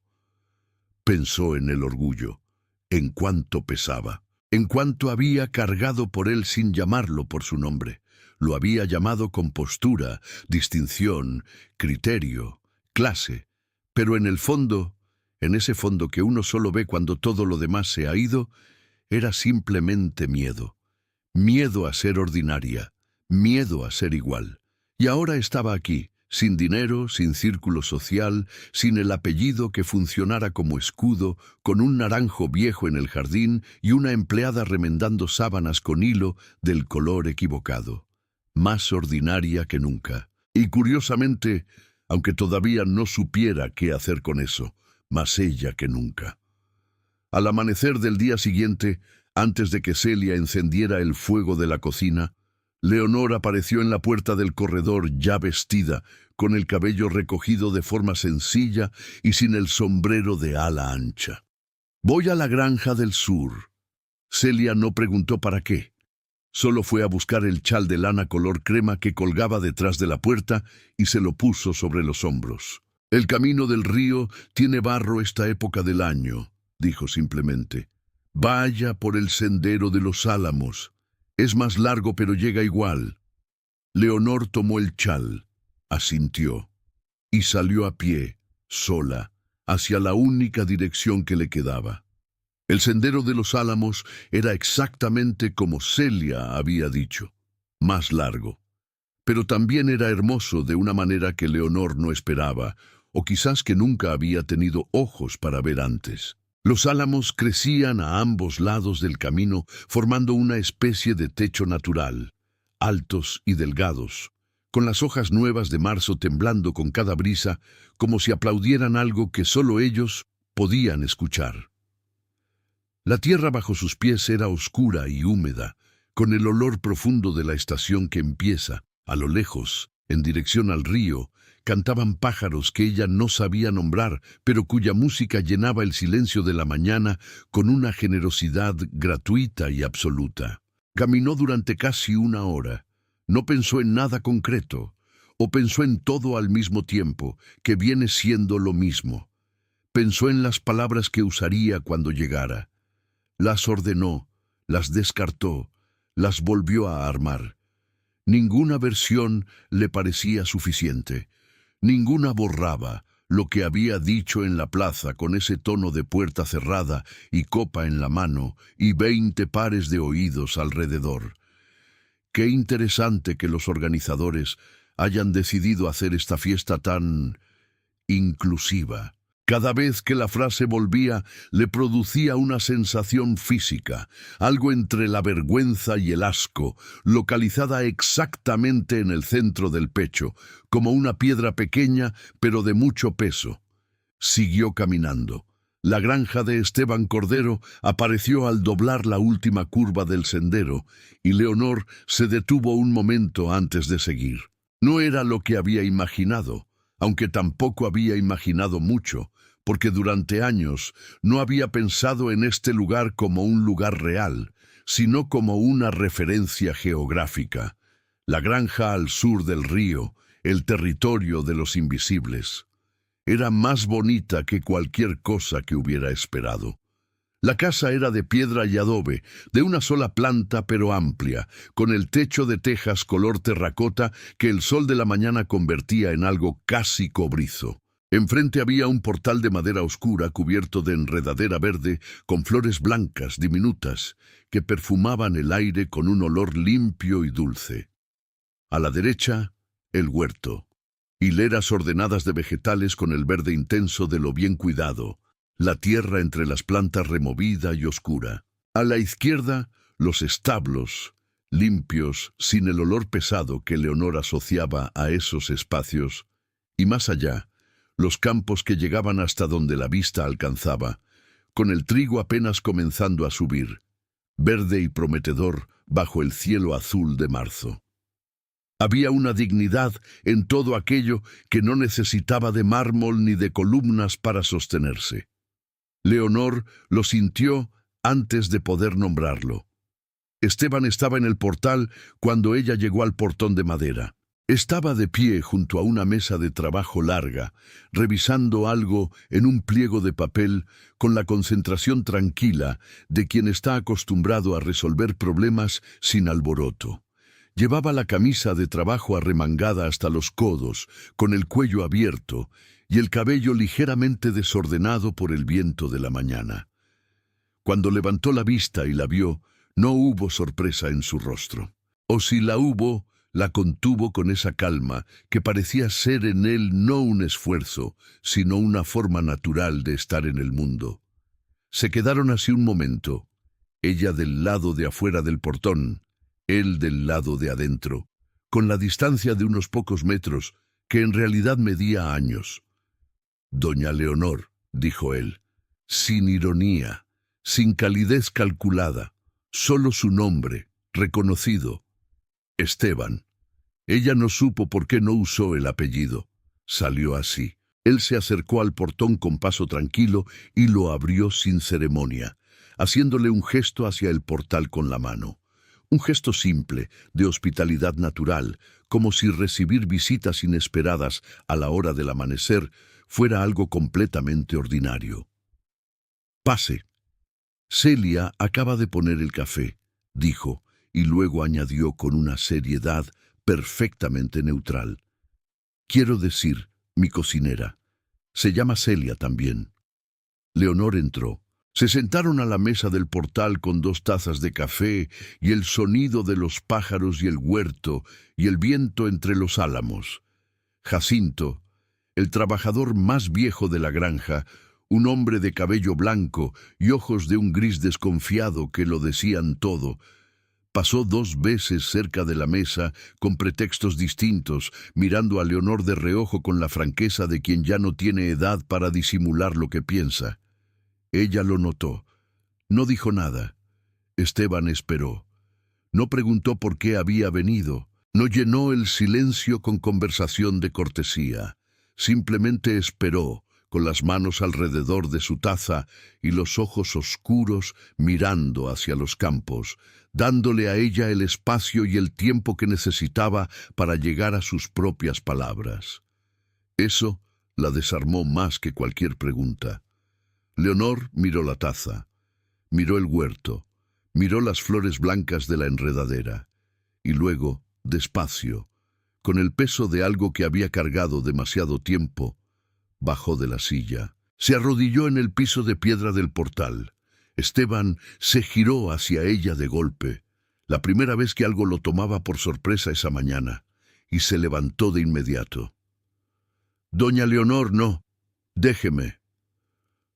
en el orgullo, en cuánto pesaba, en cuánto había cargado por él sin llamarlo por su nombre. Lo había llamado con postura, distinción, criterio, clase, pero en el fondo, en ese fondo que uno solo ve cuando todo lo demás se ha ido, era simplemente miedo. Miedo a ser ordinaria, miedo a ser igual. Y ahora estaba aquí, sin dinero, sin círculo social, sin el apellido que funcionara como escudo, con un naranjo viejo en el jardín y una empleada remendando sábanas con hilo del color equivocado. Más ordinaria que nunca. Y curiosamente, aunque todavía no supiera qué hacer con eso, más ella que nunca. Al amanecer del día siguiente, antes de que Celia encendiera el fuego de la cocina, Leonor apareció en la puerta del corredor ya vestida, con el cabello recogido de forma sencilla y sin el sombrero de ala ancha. «Voy a la granja del sur». Celia no preguntó para qué. Solo fue a buscar el chal de lana color crema que colgaba detrás de la puerta y se lo puso sobre los hombros. «El camino del río tiene barro esta época del año», dijo simplemente. «Vaya por el sendero de los álamos. Es más largo pero llega igual». Leonor tomó el chal, asintió, y salió a pie, sola, hacia la única dirección que le quedaba. El sendero de los álamos era exactamente como Celia había dicho, más largo. Pero también era hermoso de una manera que Leonor no esperaba, o quizás que nunca había tenido ojos para ver antes. Los álamos crecían a ambos lados del camino, formando una especie de techo natural, altos y delgados, con las hojas nuevas de marzo temblando con cada brisa, como si aplaudieran algo que solo ellos podían escuchar. La tierra bajo sus pies era oscura y húmeda, con el olor profundo de la estación que empieza. A lo lejos, en dirección al río, cantaban pájaros que ella no sabía nombrar, pero cuya música llenaba el silencio de la mañana con una generosidad gratuita y absoluta. Caminó durante casi 1 hora. No pensó en nada concreto. ¿O pensó en todo al mismo tiempo, que viene siendo lo mismo? Pensó en las palabras que usaría cuando llegara. Las ordenó, las descartó, las volvió a armar. Ninguna versión le parecía suficiente. Ninguna borraba lo que había dicho en la plaza con ese tono de puerta cerrada y copa en la mano y 20 pares de oídos alrededor. Qué interesante que los organizadores hayan decidido hacer esta fiesta tan inclusiva. Cada vez que la frase volvía, le producía una sensación física, algo entre la vergüenza y el asco, localizada exactamente en el centro del pecho, como una piedra pequeña, pero de mucho peso. Siguió caminando. La granja de Esteban Cordero apareció al doblar la última curva del sendero, y Leonor se detuvo un momento antes de seguir. No era lo que había imaginado, aunque tampoco había imaginado mucho, porque durante años no había pensado en este lugar como un lugar real, sino como una referencia geográfica. La granja al sur del río, el territorio de los invisibles. Era más bonita que cualquier cosa que hubiera esperado. La casa era de piedra y adobe, de una sola planta pero amplia, con el techo de tejas color terracota que el sol de la mañana convertía en algo casi cobrizo. Enfrente había un portal de madera oscura cubierto de enredadera verde con flores blancas diminutas que perfumaban el aire con un olor limpio y dulce. A la derecha, el huerto. Hileras ordenadas de vegetales con el verde intenso de lo bien cuidado, la tierra entre las plantas removida y oscura. A la izquierda, los establos, limpios, sin el olor pesado que Leonor asociaba a esos espacios, y más allá, los campos que llegaban hasta donde la vista alcanzaba, con el trigo apenas comenzando a subir, verde y prometedor bajo el cielo azul de marzo. Había una dignidad en todo aquello que no necesitaba de mármol ni de columnas para sostenerse. Leonor lo sintió antes de poder nombrarlo. Esteban estaba en el portal cuando ella llegó al portón de madera. Estaba de pie junto a una mesa de trabajo larga, revisando algo en un pliego de papel con la concentración tranquila de quien está acostumbrado a resolver problemas sin alboroto. Llevaba la camisa de trabajo arremangada hasta los codos, con el cuello abierto y el cabello ligeramente desordenado por el viento de la mañana. Cuando levantó la vista y la vio, no hubo sorpresa en su rostro. O si la hubo, la contuvo con esa calma que parecía ser en él no un esfuerzo, sino una forma natural de estar en el mundo. Se quedaron así un momento, ella del lado de afuera del portón, él del lado de adentro, con la distancia de unos pocos metros, que en realidad medía años. «Doña Leonor», dijo él, sin ironía, sin calidez calculada, solo su nombre, reconocido. Esteban. Ella no supo por qué no usó el apellido. Salió así. Él se acercó al portón con paso tranquilo y lo abrió sin ceremonia, haciéndole un gesto hacia el portal con la mano. Un gesto simple, de hospitalidad natural, como si recibir visitas inesperadas a la hora del amanecer fuera algo completamente ordinario. «Pase. Celia acaba de poner el café», dijo, y luego añadió con una seriedad perfectamente neutral. «Quiero decir, mi cocinera. Se llama Celia también». Leonor entró. Se sentaron a la mesa del portal con 2 tazas de café y el sonido de los pájaros y el huerto y el viento entre los álamos. Jacinto, el trabajador más viejo de la granja, un hombre de cabello blanco y ojos de un gris desconfiado que lo decían todo, pasó 2 veces cerca de la mesa con pretextos distintos, mirando a Leonor de reojo con la franqueza de quien ya no tiene edad para disimular lo que piensa. Ella lo notó. No dijo nada. Esteban esperó. No preguntó por qué había venido. No llenó el silencio con conversación de cortesía. Simplemente esperó, con las manos alrededor de su taza y los ojos oscuros mirando hacia los campos, dándole a ella el espacio y el tiempo que necesitaba para llegar a sus propias palabras. Eso la desarmó más que cualquier pregunta. Leonor miró la taza, miró el huerto, miró las flores blancas de la enredadera, y luego, despacio, con el peso de algo que había cargado demasiado tiempo, bajó de la silla. Se arrodilló en el piso de piedra del portal. Esteban se giró hacia ella de golpe, la primera vez que algo lo tomaba por sorpresa esa mañana, y se levantó de inmediato. «Doña Leonor, no. Déjeme».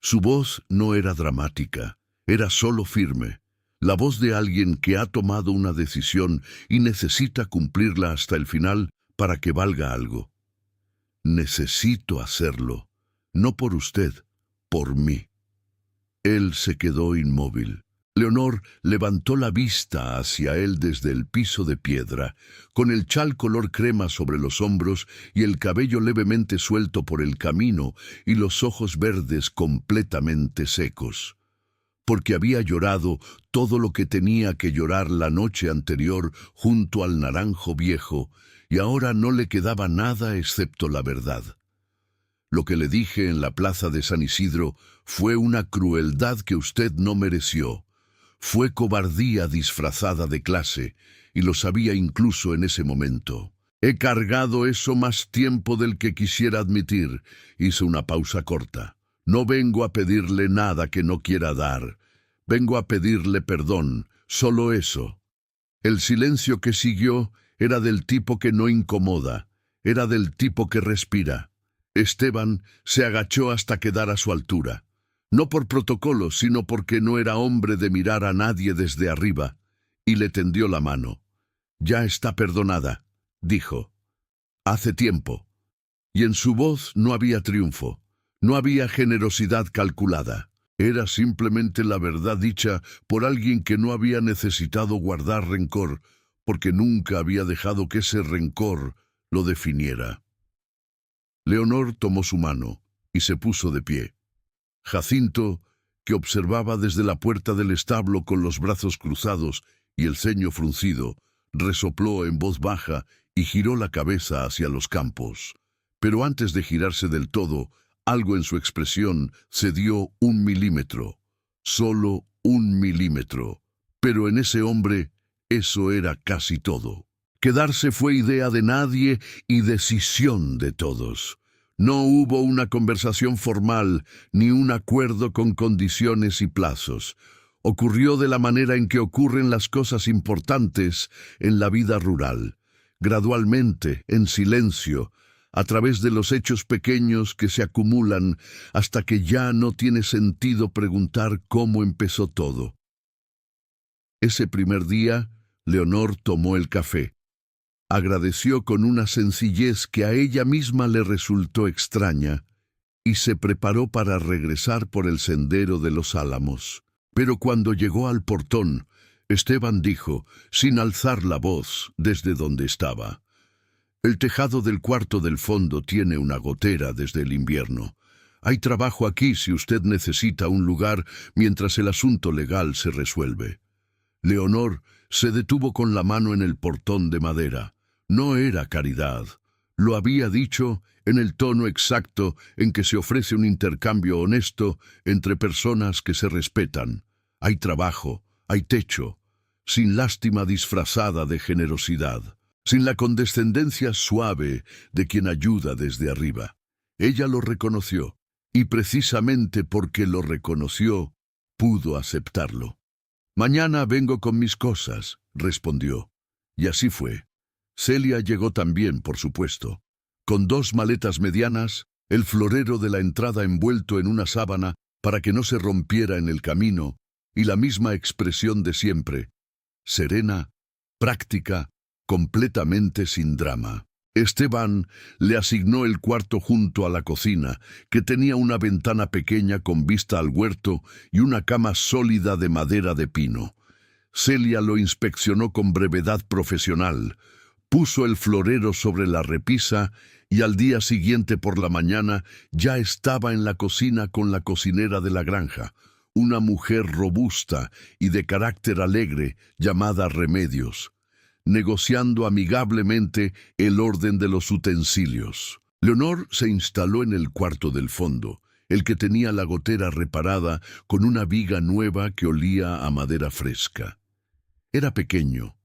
Su voz no era dramática, era solo firme, la voz de alguien que ha tomado una decisión y necesita cumplirla hasta el final para que valga algo. «Necesito hacerlo, no por usted, por mí». Él se quedó inmóvil. Leonor levantó la vista hacia él desde el piso de piedra, con el chal color crema sobre los hombros y el cabello levemente suelto por el camino y los ojos verdes completamente secos. Porque había llorado todo lo que tenía que llorar la noche anterior junto al naranjo viejo, y ahora no le quedaba nada excepto la verdad. Lo que le dije en la plaza de San Isidro fue una crueldad que usted no mereció. Fue cobardía disfrazada de clase, y lo sabía incluso en ese momento. He cargado eso más tiempo del que quisiera admitir. Hizo una pausa corta. No vengo a pedirle nada que no quiera dar. Vengo a pedirle perdón, solo eso. El silencio que siguió era del tipo que no incomoda, era del tipo que respira. Esteban se agachó hasta quedar a su altura. No por protocolo, sino porque no era hombre de mirar a nadie desde arriba, y le tendió la mano. «Ya está perdonada», dijo. «Hace tiempo». Y en su voz no había triunfo, no había generosidad calculada. Era simplemente la verdad dicha por alguien que no había necesitado guardar rencor, porque nunca había dejado que ese rencor lo definiera. Leonor tomó su mano y se puso de pie. Jacinto, que observaba desde la puerta del establo con los brazos cruzados y el ceño fruncido, resopló en voz baja y giró la cabeza hacia los campos. Pero antes de girarse del todo, algo en su expresión cedió 1 milímetro. Solo 1 milímetro. Pero en ese hombre, eso era casi todo. Quedarse fue idea de nadie y decisión de todos. No hubo una conversación formal, ni un acuerdo con condiciones y plazos. Ocurrió de la manera en que ocurren las cosas importantes en la vida rural, gradualmente, en silencio, a través de los hechos pequeños que se acumulan hasta que ya no tiene sentido preguntar cómo empezó todo. Ese primer día, Leonor tomó el café. Agradeció con una sencillez que a ella misma le resultó extraña y se preparó para regresar por el sendero de los álamos. Pero cuando llegó al portón, Esteban dijo, sin alzar la voz, desde donde estaba: «El tejado del cuarto del fondo tiene una gotera desde el invierno. Hay trabajo aquí si usted necesita un lugar mientras el asunto legal se resuelve». Leonor se detuvo con la mano en el portón de madera. No era caridad. Lo había dicho en el tono exacto en que se ofrece un intercambio honesto entre personas que se respetan. Hay trabajo, hay techo, sin lástima disfrazada de generosidad, sin la condescendencia suave de quien ayuda desde arriba. Ella lo reconoció, y precisamente porque lo reconoció, pudo aceptarlo. «Mañana vengo con mis cosas», respondió. Y así fue. Celia llegó también, por supuesto, con 2 maletas medianas, el florero de la entrada envuelto en una sábana para que no se rompiera en el camino, y la misma expresión de siempre, serena, práctica, completamente sin drama. Esteban le asignó el cuarto junto a la cocina, que tenía una ventana pequeña con vista al huerto y una cama sólida de madera de pino. Celia lo inspeccionó con brevedad profesional. Puso el florero sobre la repisa y al día siguiente por la mañana ya estaba en la cocina con la cocinera de la granja, una mujer robusta y de carácter alegre llamada Remedios, negociando amigablemente el orden de los utensilios. Leonor se instaló en el cuarto del fondo, el que tenía la gotera reparada con una viga nueva que olía a madera fresca. Era pequeño,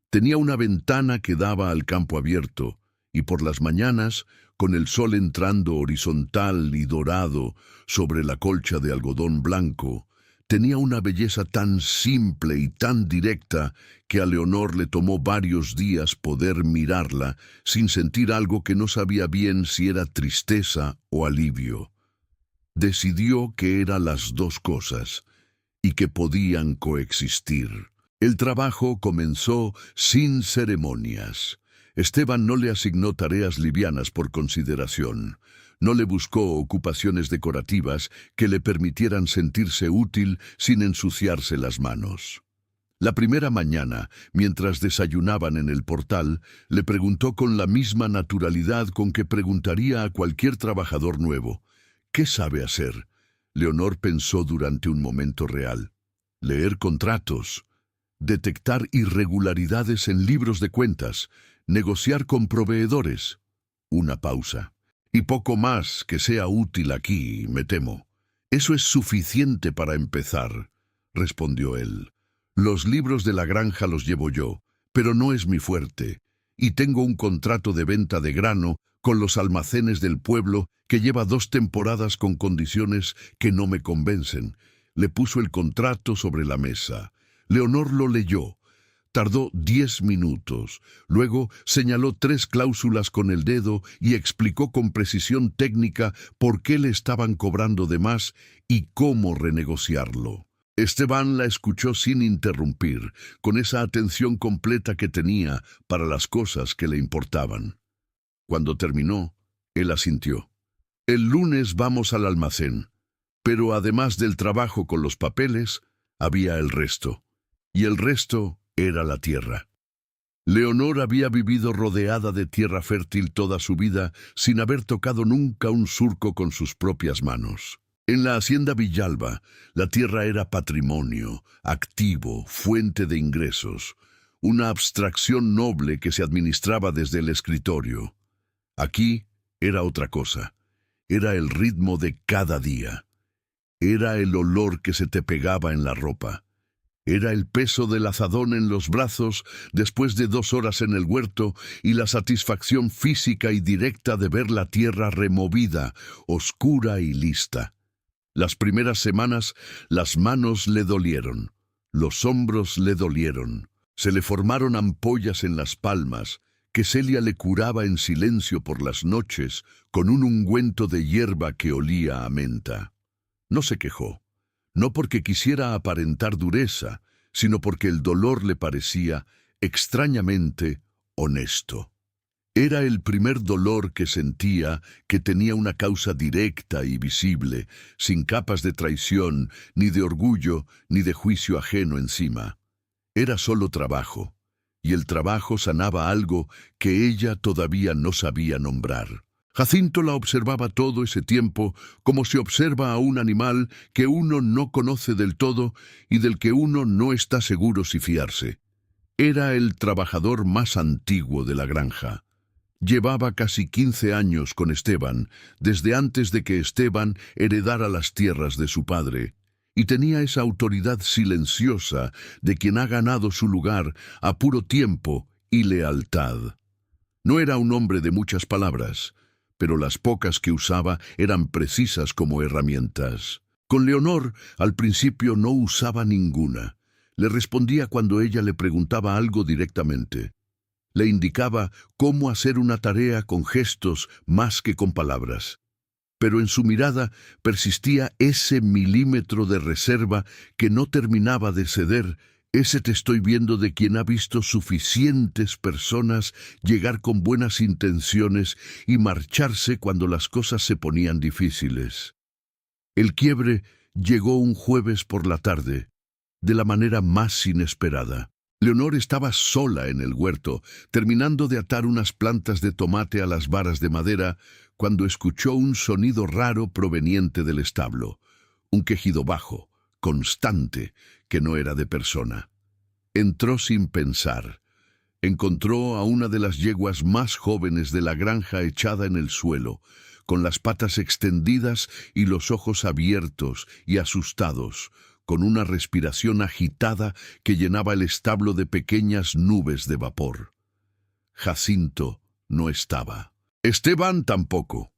tenía una ventana que daba al campo abierto, y por las mañanas, con el sol entrando horizontal y dorado sobre la colcha de algodón blanco, tenía una belleza tan simple y tan directa que a Leonor le tomó varios días poder mirarla sin sentir algo que no sabía bien si era tristeza o alivio. Decidió que eran las dos cosas y que podían coexistir. El trabajo comenzó sin ceremonias. Esteban no le asignó tareas livianas por consideración. No le buscó ocupaciones decorativas que le permitieran sentirse útil sin ensuciarse las manos. La primera mañana, mientras desayunaban en el portal, le preguntó con la misma naturalidad con que preguntaría a cualquier trabajador nuevo: ¿qué sabe hacer? Leonor pensó durante un momento real. Leer contratos, detectar irregularidades en libros de cuentas, negociar con proveedores. Una pausa. Y poco más que sea útil aquí, me temo. Eso es suficiente para empezar, respondió él. Los libros de la granja los llevo yo, pero no es mi fuerte, y tengo un contrato de venta de grano con los almacenes del pueblo que lleva 2 temporadas con condiciones que no me convencen. Le puso el contrato sobre la mesa. Leonor lo leyó. Tardó 10 minutos. Luego señaló 3 cláusulas con el dedo y explicó con precisión técnica por qué le estaban cobrando de más y cómo renegociarlo. Esteban la escuchó sin interrumpir, con esa atención completa que tenía para las cosas que le importaban. Cuando terminó, él asintió. El lunes vamos al almacén, pero además del trabajo con los papeles, había el resto. Y el resto era la tierra. Leonor había vivido rodeada de tierra fértil toda su vida sin haber tocado nunca un surco con sus propias manos. En la hacienda Villalba, la tierra era patrimonio, activo, fuente de ingresos, una abstracción noble que se administraba desde el escritorio. Aquí era otra cosa. Era el ritmo de cada día. Era el olor que se te pegaba en la ropa. Era el peso del azadón en los brazos después de 2 horas en el huerto y la satisfacción física y directa de ver la tierra removida, oscura y lista. Las primeras semanas las manos le dolieron, los hombros le dolieron, se le formaron ampollas en las palmas que Celia le curaba en silencio por las noches con un ungüento de hierba que olía a menta. No se quejó. No porque quisiera aparentar dureza, sino porque el dolor le parecía extrañamente honesto. Era el primer dolor que sentía que tenía una causa directa y visible, sin capas de traición, ni de orgullo, ni de juicio ajeno encima. Era solo trabajo, y el trabajo sanaba algo que ella todavía no sabía nombrar. Jacinto la observaba todo ese tiempo como se observa a un animal que uno no conoce del todo y del que uno no está seguro si fiarse. Era el trabajador más antiguo de la granja. Llevaba casi 15 años con Esteban, desde antes de que Esteban heredara las tierras de su padre, y tenía esa autoridad silenciosa de quien ha ganado su lugar a puro tiempo y lealtad. No era un hombre de muchas palabras, pero las pocas que usaba eran precisas como herramientas. Con Leonor, al principio no usaba ninguna. Le respondía cuando ella le preguntaba algo directamente. Le indicaba cómo hacer una tarea con gestos más que con palabras. Pero en su mirada persistía ese milímetro de reserva que no terminaba de ceder. Ese te estoy viendo de quien ha visto suficientes personas llegar con buenas intenciones y marcharse cuando las cosas se ponían difíciles. El quiebre llegó un jueves por la tarde, de la manera más inesperada. Leonor estaba sola en el huerto, terminando de atar unas plantas de tomate a las varas de madera, cuando escuchó un sonido raro proveniente del establo, un quejido bajo, constante, que no era de persona. Entró sin pensar. Encontró a una de las yeguas más jóvenes de la granja echada en el suelo, con las patas extendidas y los ojos abiertos y asustados, con una respiración agitada que llenaba el establo de pequeñas nubes de vapor. Jacinto no estaba. Esteban tampoco.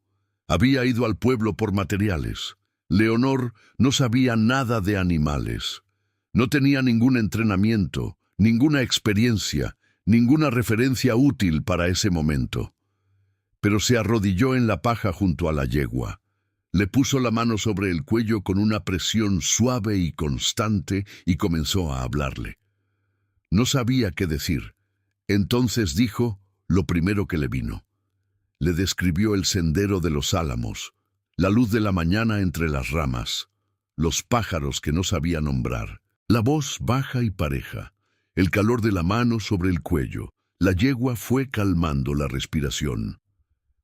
Había ido al pueblo por materiales. Leonor no sabía nada de animales. No tenía ningún entrenamiento, ninguna experiencia, ninguna referencia útil para ese momento. Pero se arrodilló en la paja junto a la yegua. Le puso la mano sobre el cuello con una presión suave y constante y comenzó a hablarle. No sabía qué decir. Entonces dijo lo primero que le vino. Le describió el sendero de los álamos, la luz de la mañana entre las ramas, los pájaros que no sabía nombrar, la voz baja y pareja, el calor de la mano sobre el cuello. La yegua fue calmando la respiración.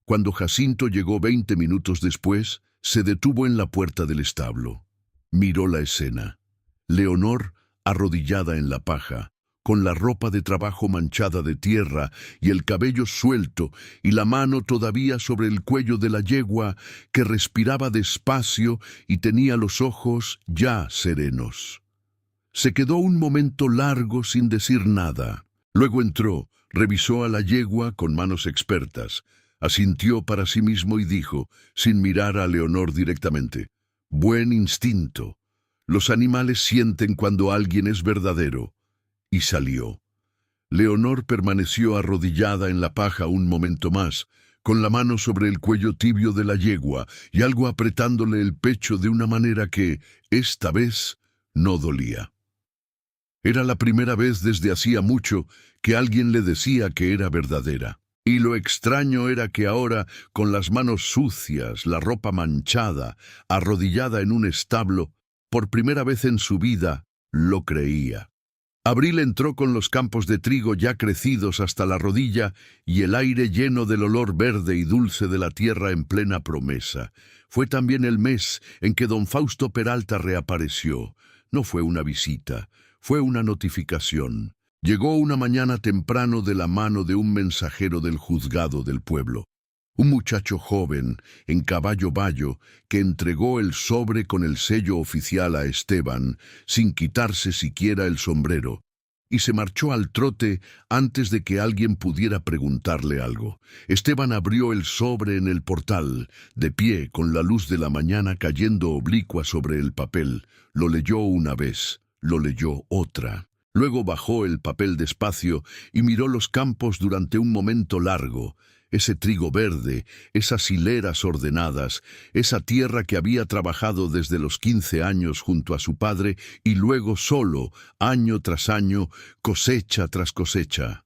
Cuando Jacinto llegó 20 minutos después, se detuvo en la puerta del establo. Miró la escena. Leonor, arrodillada en la paja, con la ropa de trabajo manchada de tierra y el cabello suelto y la mano todavía sobre el cuello de la yegua, que respiraba despacio y tenía los ojos ya serenos. Se quedó un momento largo sin decir nada. Luego entró, revisó a la yegua con manos expertas, asintió para sí mismo y dijo, sin mirar a Leonor directamente, «Buen instinto. Los animales sienten cuando alguien es verdadero». Y salió. Leonor permaneció arrodillada en la paja un momento más, con la mano sobre el cuello tibio de la yegua y algo apretándole el pecho de una manera que, esta vez, no dolía. Era la primera vez desde hacía mucho que alguien le decía que era verdadera. Y lo extraño era que ahora, con las manos sucias, la ropa manchada, arrodillada en un establo, por primera vez en su vida, lo creía. Abril entró con los campos de trigo ya crecidos hasta la rodilla y el aire lleno del olor verde y dulce de la tierra en plena promesa. Fue también el mes en que don Fausto Peralta reapareció. No fue una visita, fue una notificación. Llegó una mañana temprano de la mano de un mensajero del juzgado del pueblo. Un muchacho joven, en caballo bayo, que entregó el sobre con el sello oficial a Esteban, sin quitarse siquiera el sombrero, y se marchó al trote antes de que alguien pudiera preguntarle algo. Esteban abrió el sobre en el portal, de pie, con la luz de la mañana cayendo oblicua sobre el papel. Lo leyó una vez, lo leyó otra. Luego bajó el papel despacio y miró los campos durante un momento largo. Ese trigo verde, esas hileras ordenadas, esa tierra que había trabajado desde los 15 años junto a su padre y luego solo, año tras año, cosecha tras cosecha.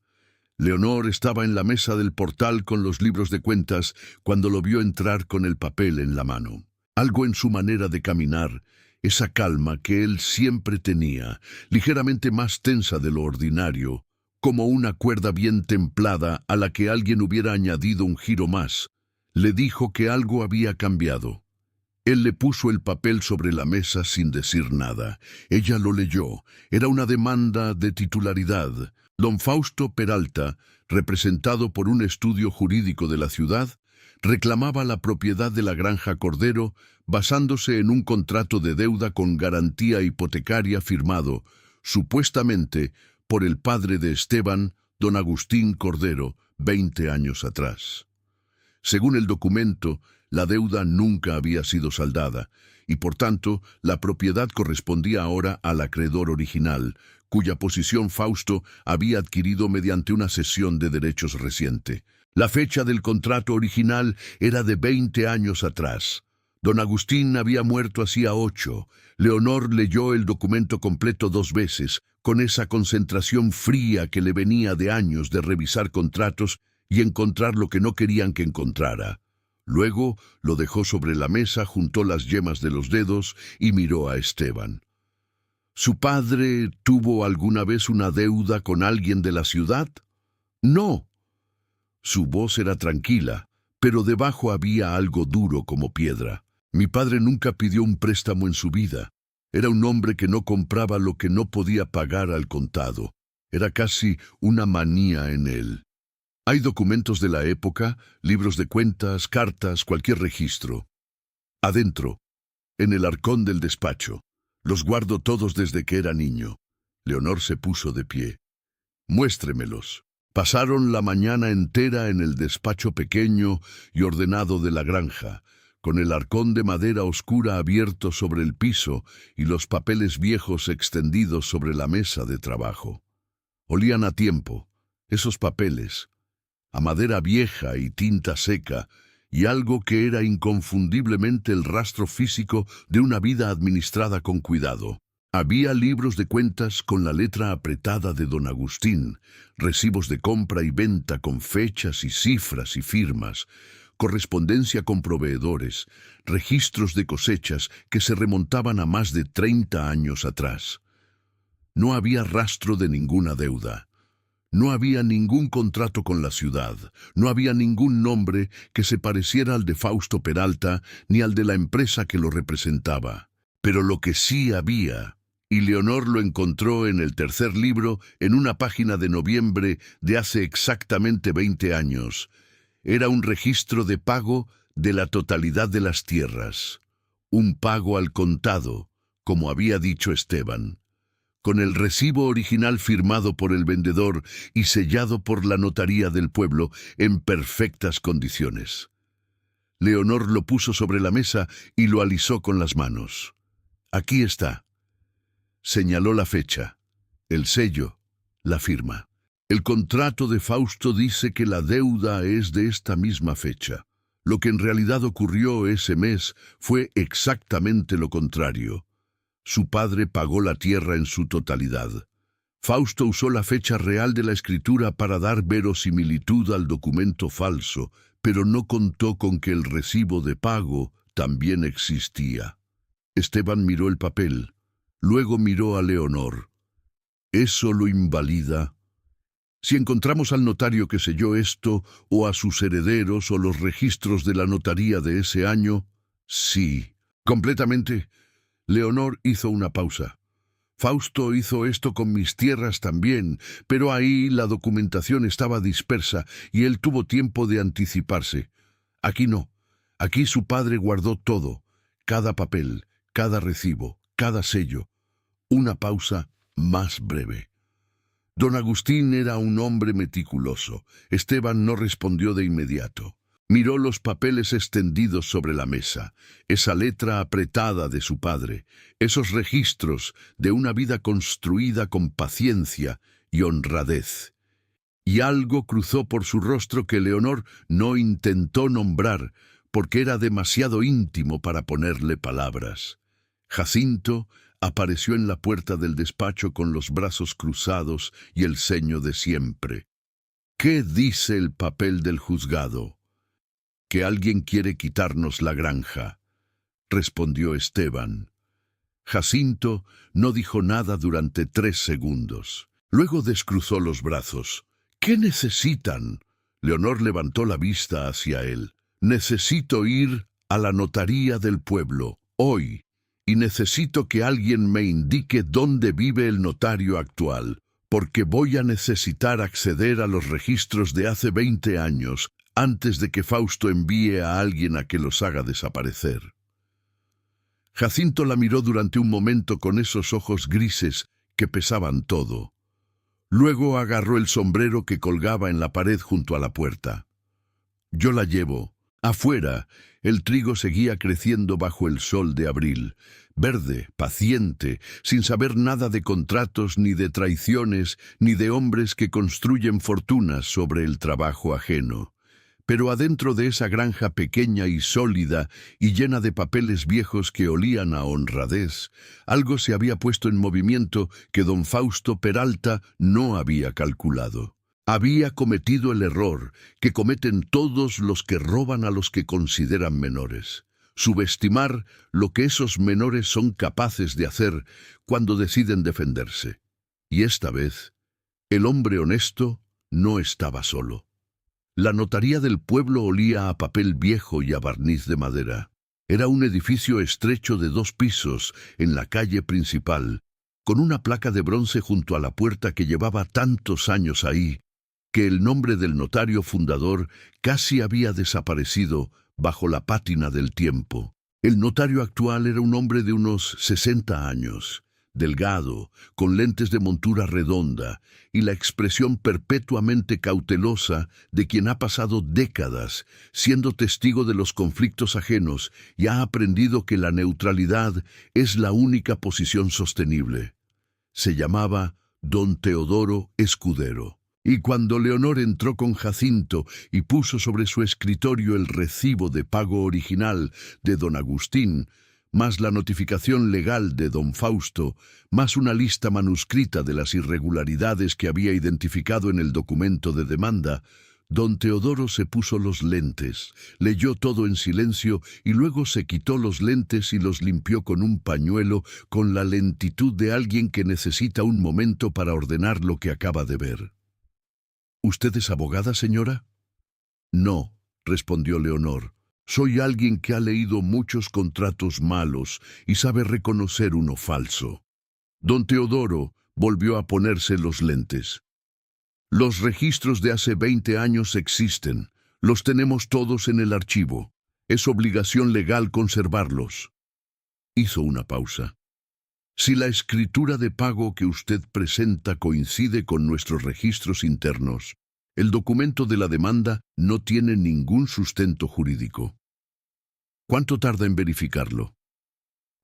Leonor estaba en la mesa del portal con los libros de cuentas cuando lo vio entrar con el papel en la mano. Algo en su manera de caminar, esa calma que él siempre tenía, ligeramente más tensa de lo ordinario, como una cuerda bien templada a la que alguien hubiera añadido un giro más, le dijo que algo había cambiado. Él le puso el papel sobre la mesa sin decir nada. Ella lo leyó. Era una demanda de titularidad. Don Fausto Peralta, representado por un estudio jurídico de la ciudad, reclamaba la propiedad de la granja Cordero basándose en un contrato de deuda con garantía hipotecaria firmado, supuestamente, por el padre de Esteban, don Agustín Cordero, 20 años atrás. Según el documento, la deuda nunca había sido saldada, y por tanto, la propiedad correspondía ahora al acreedor original, cuya posición Fausto había adquirido mediante una cesión de derechos reciente. La fecha del contrato original era de 20 años atrás. Don Agustín había muerto hacía 8. Leonor leyó el documento completo 2 veces, con esa concentración fría que le venía de años de revisar contratos y encontrar lo que no querían que encontrara. Luego lo dejó sobre la mesa, juntó las yemas de los dedos y miró a Esteban. ¿Su padre tuvo alguna vez una deuda con alguien de la ciudad? No. Su voz era tranquila, pero debajo había algo duro como piedra. Mi padre nunca pidió un préstamo en su vida. Era un hombre que no compraba lo que no podía pagar al contado. Era casi una manía en él. Hay documentos de la época, libros de cuentas, cartas, cualquier registro. Adentro, en el arcón del despacho. Los guardo todos desde que era niño. Leonor se puso de pie. Muéstremelos. Pasaron la mañana entera en el despacho pequeño y ordenado de la granja, con el arcón de madera oscura abierto sobre el piso y los papeles viejos extendidos sobre la mesa de trabajo. Olían a tiempo, esos papeles, a madera vieja y tinta seca, y algo que era inconfundiblemente el rastro físico de una vida administrada con cuidado. Había libros de cuentas con la letra apretada de don Agustín, recibos de compra y venta con fechas y cifras y firmas, correspondencia con proveedores, registros de cosechas que se remontaban a más de 30 años atrás. No había rastro de ninguna deuda. No había ningún contrato con la ciudad, no había ningún nombre que se pareciera al de Fausto Peralta ni al de la empresa que lo representaba. Pero lo que sí había, y Leonor lo encontró en el tercer libro, en una página de noviembre de hace exactamente 20 años, era un registro de pago de la totalidad de las tierras. Un pago al contado, como había dicho Esteban, con el recibo original firmado por el vendedor y sellado por la notaría del pueblo en perfectas condiciones. Leonor lo puso sobre la mesa y lo alisó con las manos. Aquí está. Señaló la fecha, el sello, la firma. El contrato de Fausto dice que la deuda es de esta misma fecha. Lo que en realidad ocurrió ese mes fue exactamente lo contrario. Su padre pagó la tierra en su totalidad. Fausto usó la fecha real de la escritura para dar verosimilitud al documento falso, pero no contó con que el recibo de pago también existía. Esteban miró el papel, luego miró a Leonor. ¿Eso lo invalida? Si encontramos al notario que selló esto, o a sus herederos, o los registros de la notaría de ese año, sí, completamente. Leonor hizo una pausa. Fausto hizo esto con mis tierras también, pero ahí la documentación estaba dispersa y él tuvo tiempo de anticiparse. Aquí no. Aquí su padre guardó todo, cada papel, cada recibo, cada sello. Una pausa más breve. Don Agustín era un hombre meticuloso. Esteban no respondió de inmediato. Miró los papeles extendidos sobre la mesa, esa letra apretada de su padre, esos registros de una vida construida con paciencia y honradez. Y algo cruzó por su rostro que Leonor no intentó nombrar, porque era demasiado íntimo para ponerle palabras. Jacinto apareció en la puerta del despacho con los brazos cruzados y el ceño de siempre. ¿Qué dice el papel del juzgado? Que alguien quiere quitarnos la granja, respondió Esteban. Jacinto no dijo nada durante 3 segundos. Luego descruzó los brazos. ¿Qué necesitan? Leonor levantó la vista hacia él. Necesito ir a la notaría del pueblo, hoy, y necesito que alguien me indique dónde vive el notario actual, porque voy a necesitar acceder a los registros de hace 20 años, antes de que Fausto envíe a alguien a que los haga desaparecer. Jacinto la miró durante un momento con esos ojos grises que pesaban todo. Luego agarró el sombrero que colgaba en la pared junto a la puerta. Yo la llevo. Afuera, el trigo seguía creciendo bajo el sol de abril, verde, paciente, sin saber nada de contratos, ni de traiciones, ni de hombres que construyen fortunas sobre el trabajo ajeno. Pero adentro de esa granja pequeña y sólida y llena de papeles viejos que olían a honradez, algo se había puesto en movimiento que don Fausto Peralta no había calculado. Había cometido el error que cometen todos los que roban a los que consideran menores. subestimar lo que esos menores son capaces de hacer cuando deciden defenderse. Y esta vez, el hombre honesto no estaba solo. La notaría del pueblo olía a papel viejo y a barniz de madera. Era un edificio estrecho de 2 pisos en la calle principal, con una placa de bronce junto a la puerta que llevaba tantos años ahí, que el nombre del notario fundador casi había desaparecido bajo la pátina del tiempo. El notario actual era un hombre de unos 60 años, delgado, con lentes de montura redonda y la expresión perpetuamente cautelosa de quien ha pasado décadas siendo testigo de los conflictos ajenos y ha aprendido que la neutralidad es la única posición sostenible. Se llamaba Don Teodoro Escudero. Y cuando Leonor entró con Jacinto y puso sobre su escritorio el recibo de pago original de don Agustín, más la notificación legal de don Fausto, más una lista manuscrita de las irregularidades que había identificado en el documento de demanda, don Teodoro se puso los lentes, leyó todo en silencio y luego se quitó los lentes y los limpió con un pañuelo con la lentitud de alguien que necesita un momento para ordenar lo que acaba de ver. ¿Usted es abogada, señora? No, respondió Leonor. Soy alguien que ha leído muchos contratos malos y sabe reconocer uno falso. Don Teodoro volvió a ponerse los lentes. Los registros de hace 20 años existen. Los tenemos todos en el archivo. Es obligación legal conservarlos. Hizo una pausa. Si la escritura de pago que usted presenta coincide con nuestros registros internos, el documento de la demanda no tiene ningún sustento jurídico. ¿Cuánto tarda en verificarlo?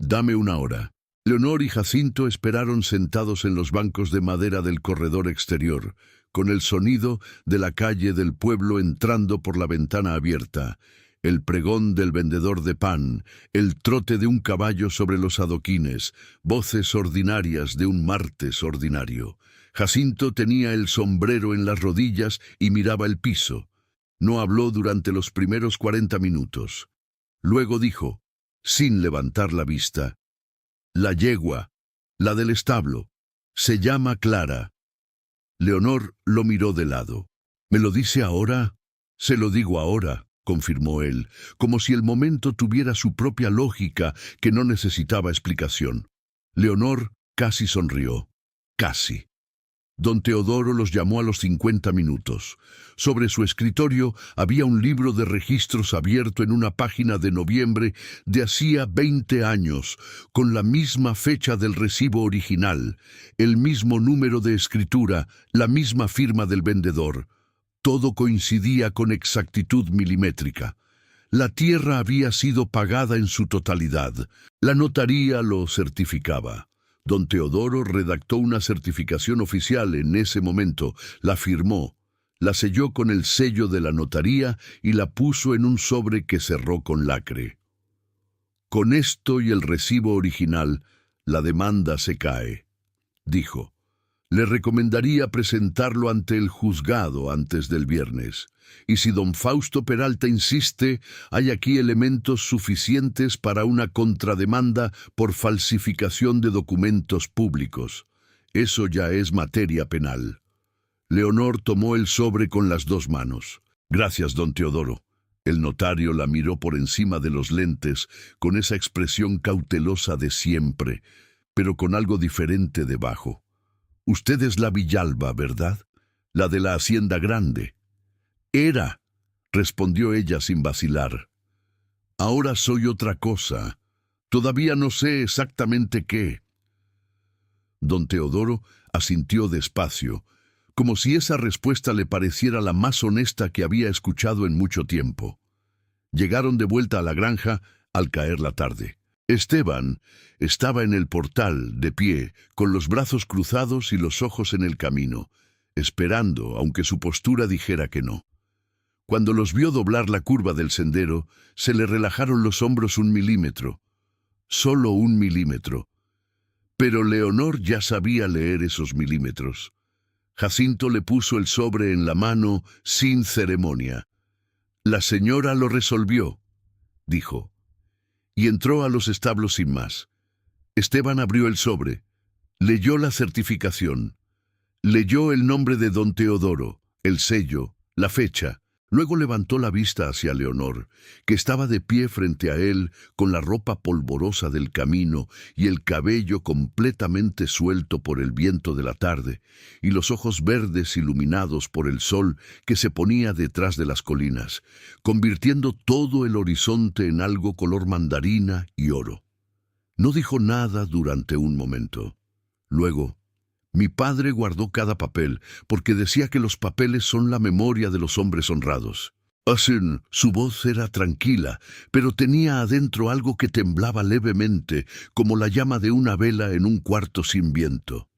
Dame 1 hora. Leonor y Jacinto esperaron sentados en los bancos de madera del corredor exterior, con el sonido de la calle del pueblo entrando por la ventana abierta, el pregón del vendedor de pan, el trote de un caballo sobre los adoquines, voces ordinarias de un martes ordinario. Jacinto tenía el sombrero en las rodillas y miraba el piso. No habló durante los primeros 40 minutos. Luego dijo, sin levantar la vista, «La yegua, la del establo, se llama Clara». Leonor lo miró de lado. «¿Me lo dice ahora?» «Se lo digo ahora», confirmó él, como si el momento tuviera su propia lógica que no necesitaba explicación. Leonor casi sonrió. Casi. Don Teodoro los llamó a los 50 minutos. Sobre su escritorio había un libro de registros abierto en una página de noviembre de hacía 20 años, con la misma fecha del recibo original, el mismo número de escritura, la misma firma del vendedor. Todo coincidía con exactitud milimétrica. La tierra había sido pagada en su totalidad. La notaría lo certificaba. Don Teodoro redactó una certificación oficial en ese momento, la firmó, la selló con el sello de la notaría y la puso en un sobre que cerró con lacre. «Con esto y el recibo original, la demanda se cae», dijo. «Le recomendaría presentarlo ante el juzgado antes del viernes. Y si don Fausto Peralta insiste, hay aquí elementos suficientes para una contrademanda por falsificación de documentos públicos. Eso ya es materia penal». Leonor tomó el sobre con las 2 manos. «Gracias, don Teodoro». El notario la miró por encima de los lentes, con esa expresión cautelosa de siempre, pero con algo diferente debajo. «Usted es la Villalba, ¿verdad? La de la Hacienda Grande». «Era», respondió ella sin vacilar. «Ahora soy otra cosa. Todavía no sé exactamente qué». Don Teodoro asintió despacio, como si esa respuesta le pareciera la más honesta que había escuchado en mucho tiempo. Llegaron de vuelta a la granja al caer la tarde. Esteban estaba en el portal, de pie, con los brazos cruzados y los ojos en el camino, esperando, aunque su postura dijera que no. Cuando los vio doblar la curva del sendero, se le relajaron los hombros 1 milímetro. Solo 1 milímetro. Pero Leonor ya sabía leer esos milímetros. Jacinto le puso el sobre en la mano sin ceremonia. «La señora lo resolvió», dijo. y entró a los establos sin más. Esteban abrió el sobre, leyó la certificación, leyó el nombre de don Teodoro, el sello, la fecha. Luego levantó la vista hacia Leonor, que estaba de pie frente a él con la ropa polvorosa del camino y el cabello completamente suelto por el viento de la tarde, y los ojos verdes iluminados por el sol que se ponía detrás de las colinas, convirtiendo todo el horizonte en algo color mandarina y oro. No dijo nada durante un momento. Luego, mi padre guardó cada papel, porque decía que los papeles son la memoria de los hombres honrados. Su voz era tranquila, pero tenía adentro algo que temblaba levemente, como la llama de una vela en un cuarto sin viento.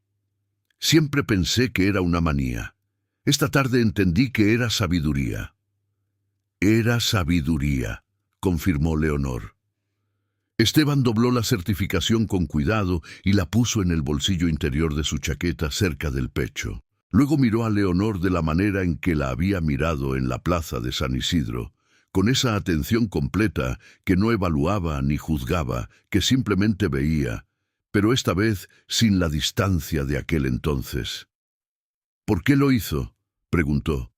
Siempre pensé que era una manía. Esta tarde entendí que era sabiduría. Era sabiduría, confirmó Leonor. Esteban dobló la certificación con cuidado y la puso en el bolsillo interior de su chaqueta cerca del pecho. Luego miró a Leonor de la manera en que la había mirado en la plaza de San Isidro, con esa atención completa que no evaluaba ni juzgaba, que simplemente veía, pero esta vez sin la distancia de aquel entonces. ¿Por qué lo hizo?, preguntó.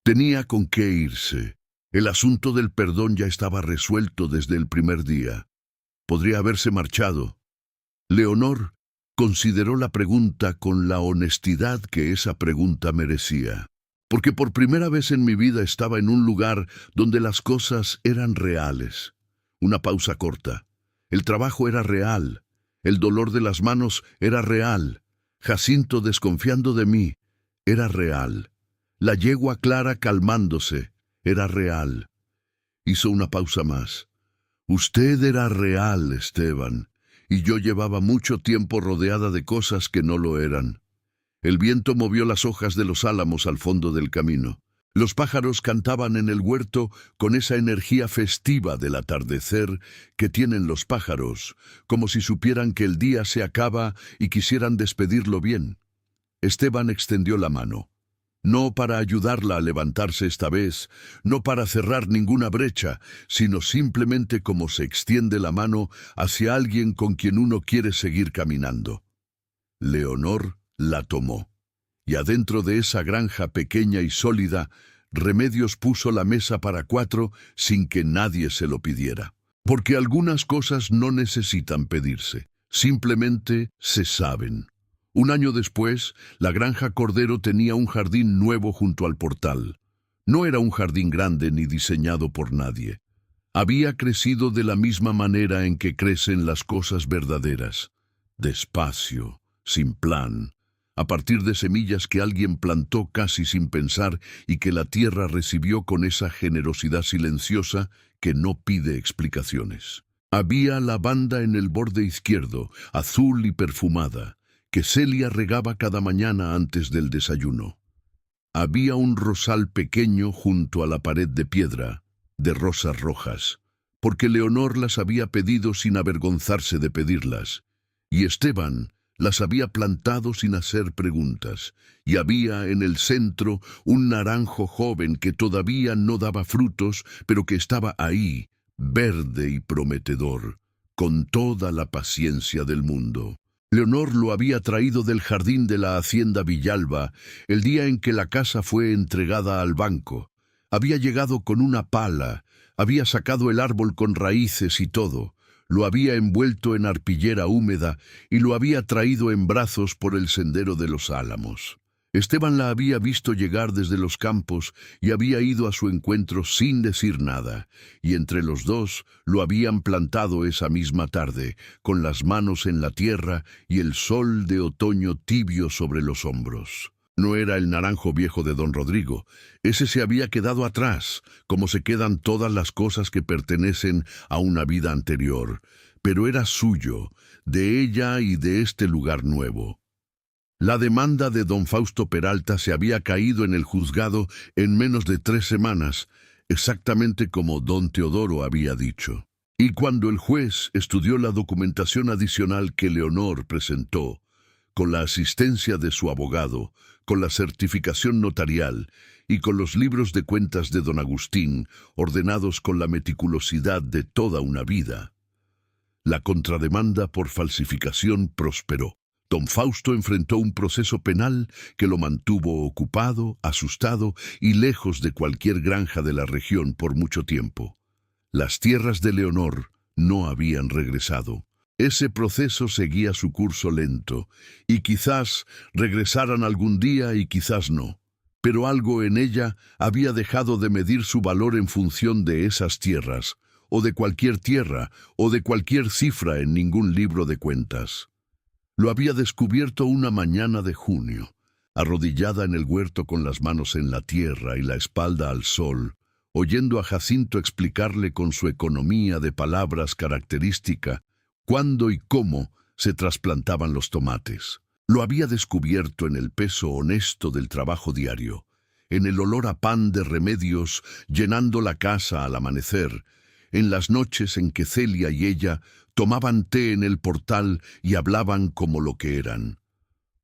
Tenía con qué irse. El asunto del perdón ya estaba resuelto desde el primer día. Podría haberse marchado. Leonor consideró la pregunta con la honestidad que esa pregunta merecía, porque por primera vez en mi vida estaba en un lugar donde las cosas eran reales. Una pausa corta. El trabajo era real. El dolor de las manos era real. Jacinto desconfiando de mí era real. La yegua Clara calmándose era real. Hizo una pausa más. Usted era real, Esteban, y yo llevaba mucho tiempo rodeada de cosas que no lo eran. El viento movió las hojas de los álamos al fondo del camino. Los pájaros cantaban en el huerto con esa energía festiva del atardecer que tienen los pájaros, como si supieran que el día se acaba y quisieran despedirlo bien. Esteban extendió la mano. No para ayudarla a levantarse esta vez, no para cerrar ninguna brecha, sino simplemente como se extiende la mano hacia alguien con quien uno quiere seguir caminando. Leonor la tomó, y adentro de esa granja pequeña y sólida, Remedios puso la mesa para 4 sin que nadie se lo pidiera. Porque algunas cosas no necesitan pedirse, simplemente se saben. Un año después, la granja Cordero tenía un jardín nuevo junto al portal. No era un jardín grande ni diseñado por nadie. Había crecido de la misma manera en que crecen las cosas verdaderas. Despacio, sin plan, a partir de semillas que alguien plantó casi sin pensar y que la tierra recibió con esa generosidad silenciosa que no pide explicaciones. Había lavanda en el borde izquierdo, azul y perfumada, que Celia regaba cada mañana antes del desayuno. Había un rosal pequeño junto a la pared de piedra, de rosas rojas, porque Leonor las había pedido sin avergonzarse de pedirlas, y Esteban las había plantado sin hacer preguntas, y había en el centro un naranjo joven que todavía no daba frutos, pero que estaba ahí, verde y prometedor, con toda la paciencia del mundo. Leonor lo había traído del jardín de la hacienda Villalba el día en que la casa fue entregada al banco. Había llegado con una pala, había sacado el árbol con raíces y todo, lo había envuelto en arpillera húmeda y lo había traído en brazos por el sendero de los álamos. Esteban la había visto llegar desde los campos y había ido a su encuentro sin decir nada, y entre los dos lo habían plantado esa misma tarde, con las manos en la tierra y el sol de otoño tibio sobre los hombros. No era el naranjo viejo de don Rodrigo, ese se había quedado atrás, como se quedan todas las cosas que pertenecen a una vida anterior, pero era suyo, de ella y de este lugar nuevo. La demanda de don Fausto Peralta se había caído en el juzgado en menos de 3 semanas, exactamente como don Teodoro había dicho. Y cuando el juez estudió la documentación adicional que Leonor presentó, con la asistencia de su abogado, con la certificación notarial y con los libros de cuentas de don Agustín, ordenados con la meticulosidad de toda una vida, La contrademanda por falsificación prosperó. Don Fausto enfrentó un proceso penal que lo mantuvo ocupado, asustado y lejos de cualquier granja de la región por mucho tiempo. Las tierras de Leonor no habían regresado. Ese proceso seguía su curso lento, y quizás regresaran algún día y quizás no. Pero algo en ella había dejado de medir su valor en función de esas tierras, o de cualquier tierra, o de cualquier cifra en ningún libro de cuentas. Lo había descubierto una mañana de junio, arrodillada en el huerto con las manos en la tierra y la espalda al sol, oyendo a Jacinto explicarle con su economía de palabras característica cuándo y cómo se trasplantaban los tomates. Lo había descubierto en el peso honesto del trabajo diario, en el olor a pan de remedios llenando la casa al amanecer, en las noches en que Celia y ella tomaban té en el portal y hablaban como lo que eran.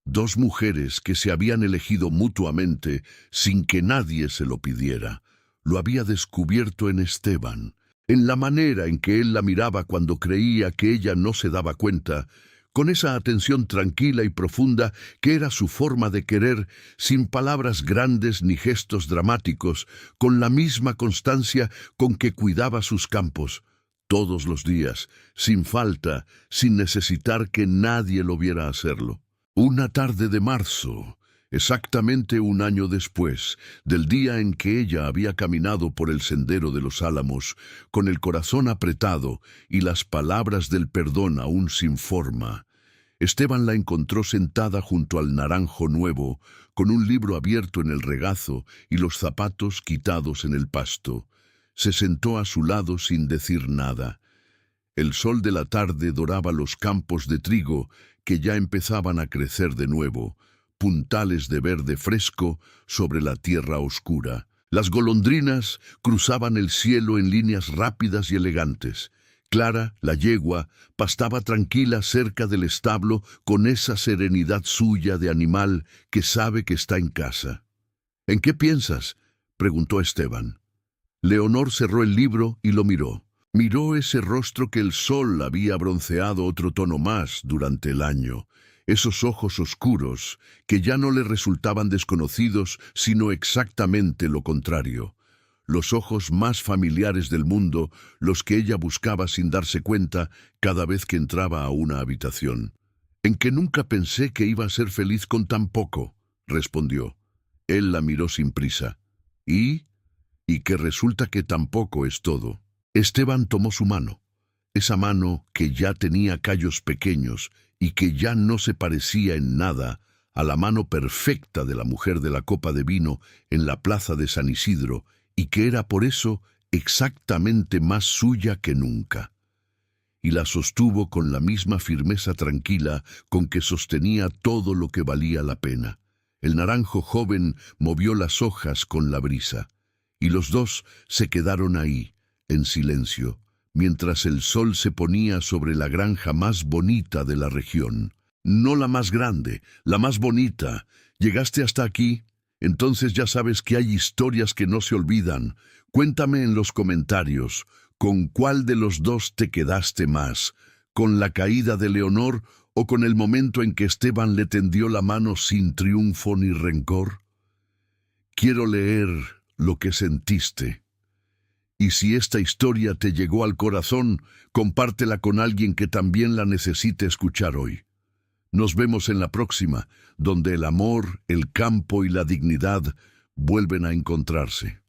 Dos mujeres que se habían elegido mutuamente sin que nadie se lo pidiera. Lo había descubierto en Esteban, en la manera en que él la miraba cuando creía que ella no se daba cuenta, con esa atención tranquila y profunda que era su forma de querer, sin palabras grandes ni gestos dramáticos, con la misma constancia con que cuidaba sus campos, todos los días, sin falta, sin necesitar que nadie lo viera hacerlo. Una tarde de marzo, exactamente un año después del día en que ella había caminado por el sendero de los Álamos, con el corazón apretado y las palabras del perdón aún sin forma, Esteban la encontró sentada junto al naranjo nuevo, con un libro abierto en el regazo y los zapatos quitados en el pasto. Se sentó a su lado sin decir nada. El sol de la tarde doraba los campos de trigo que ya empezaban a crecer de nuevo, puntales de verde fresco sobre la tierra oscura. Las golondrinas cruzaban el cielo en líneas rápidas y elegantes. Clara, la yegua, pastaba tranquila cerca del establo con esa serenidad suya de animal que sabe que está en casa. —¿En qué piensas? —preguntó Esteban. Leonor cerró el libro y lo miró. Miró ese rostro que el sol había bronceado otro tono más durante el año. Esos ojos oscuros que ya no le resultaban desconocidos, sino exactamente lo contrario. Los ojos más familiares del mundo, los que ella buscaba sin darse cuenta cada vez que entraba a una habitación. —En que nunca pensé que iba a ser feliz con tan poco —respondió. Él la miró sin prisa. —¿Y que resulta que tampoco es todo? Esteban tomó su mano, esa mano que ya tenía callos pequeños y que ya no se parecía en nada a la mano perfecta de la mujer de la copa de vino en la plaza de San Isidro, y que era por eso exactamente más suya que nunca. Y la sostuvo con la misma firmeza tranquila con que sostenía todo lo que valía la pena. El naranjo joven movió las hojas con la brisa, y los dos se quedaron ahí, en silencio, mientras el sol se ponía sobre la granja más bonita de la región. No la más grande, la más bonita. ¿Llegaste hasta aquí? Entonces ya sabes que hay historias que no se olvidan. Cuéntame en los comentarios, ¿con cuál de los dos te quedaste más? ¿Con la caída de Leonor o con el momento en que Esteban le tendió la mano sin triunfo ni rencor? Quiero leer lo que sentiste. Y si esta historia te llegó al corazón, compártela con alguien que también la necesite escuchar hoy. Nos vemos en la próxima, donde el amor, el campo y la dignidad vuelven a encontrarse.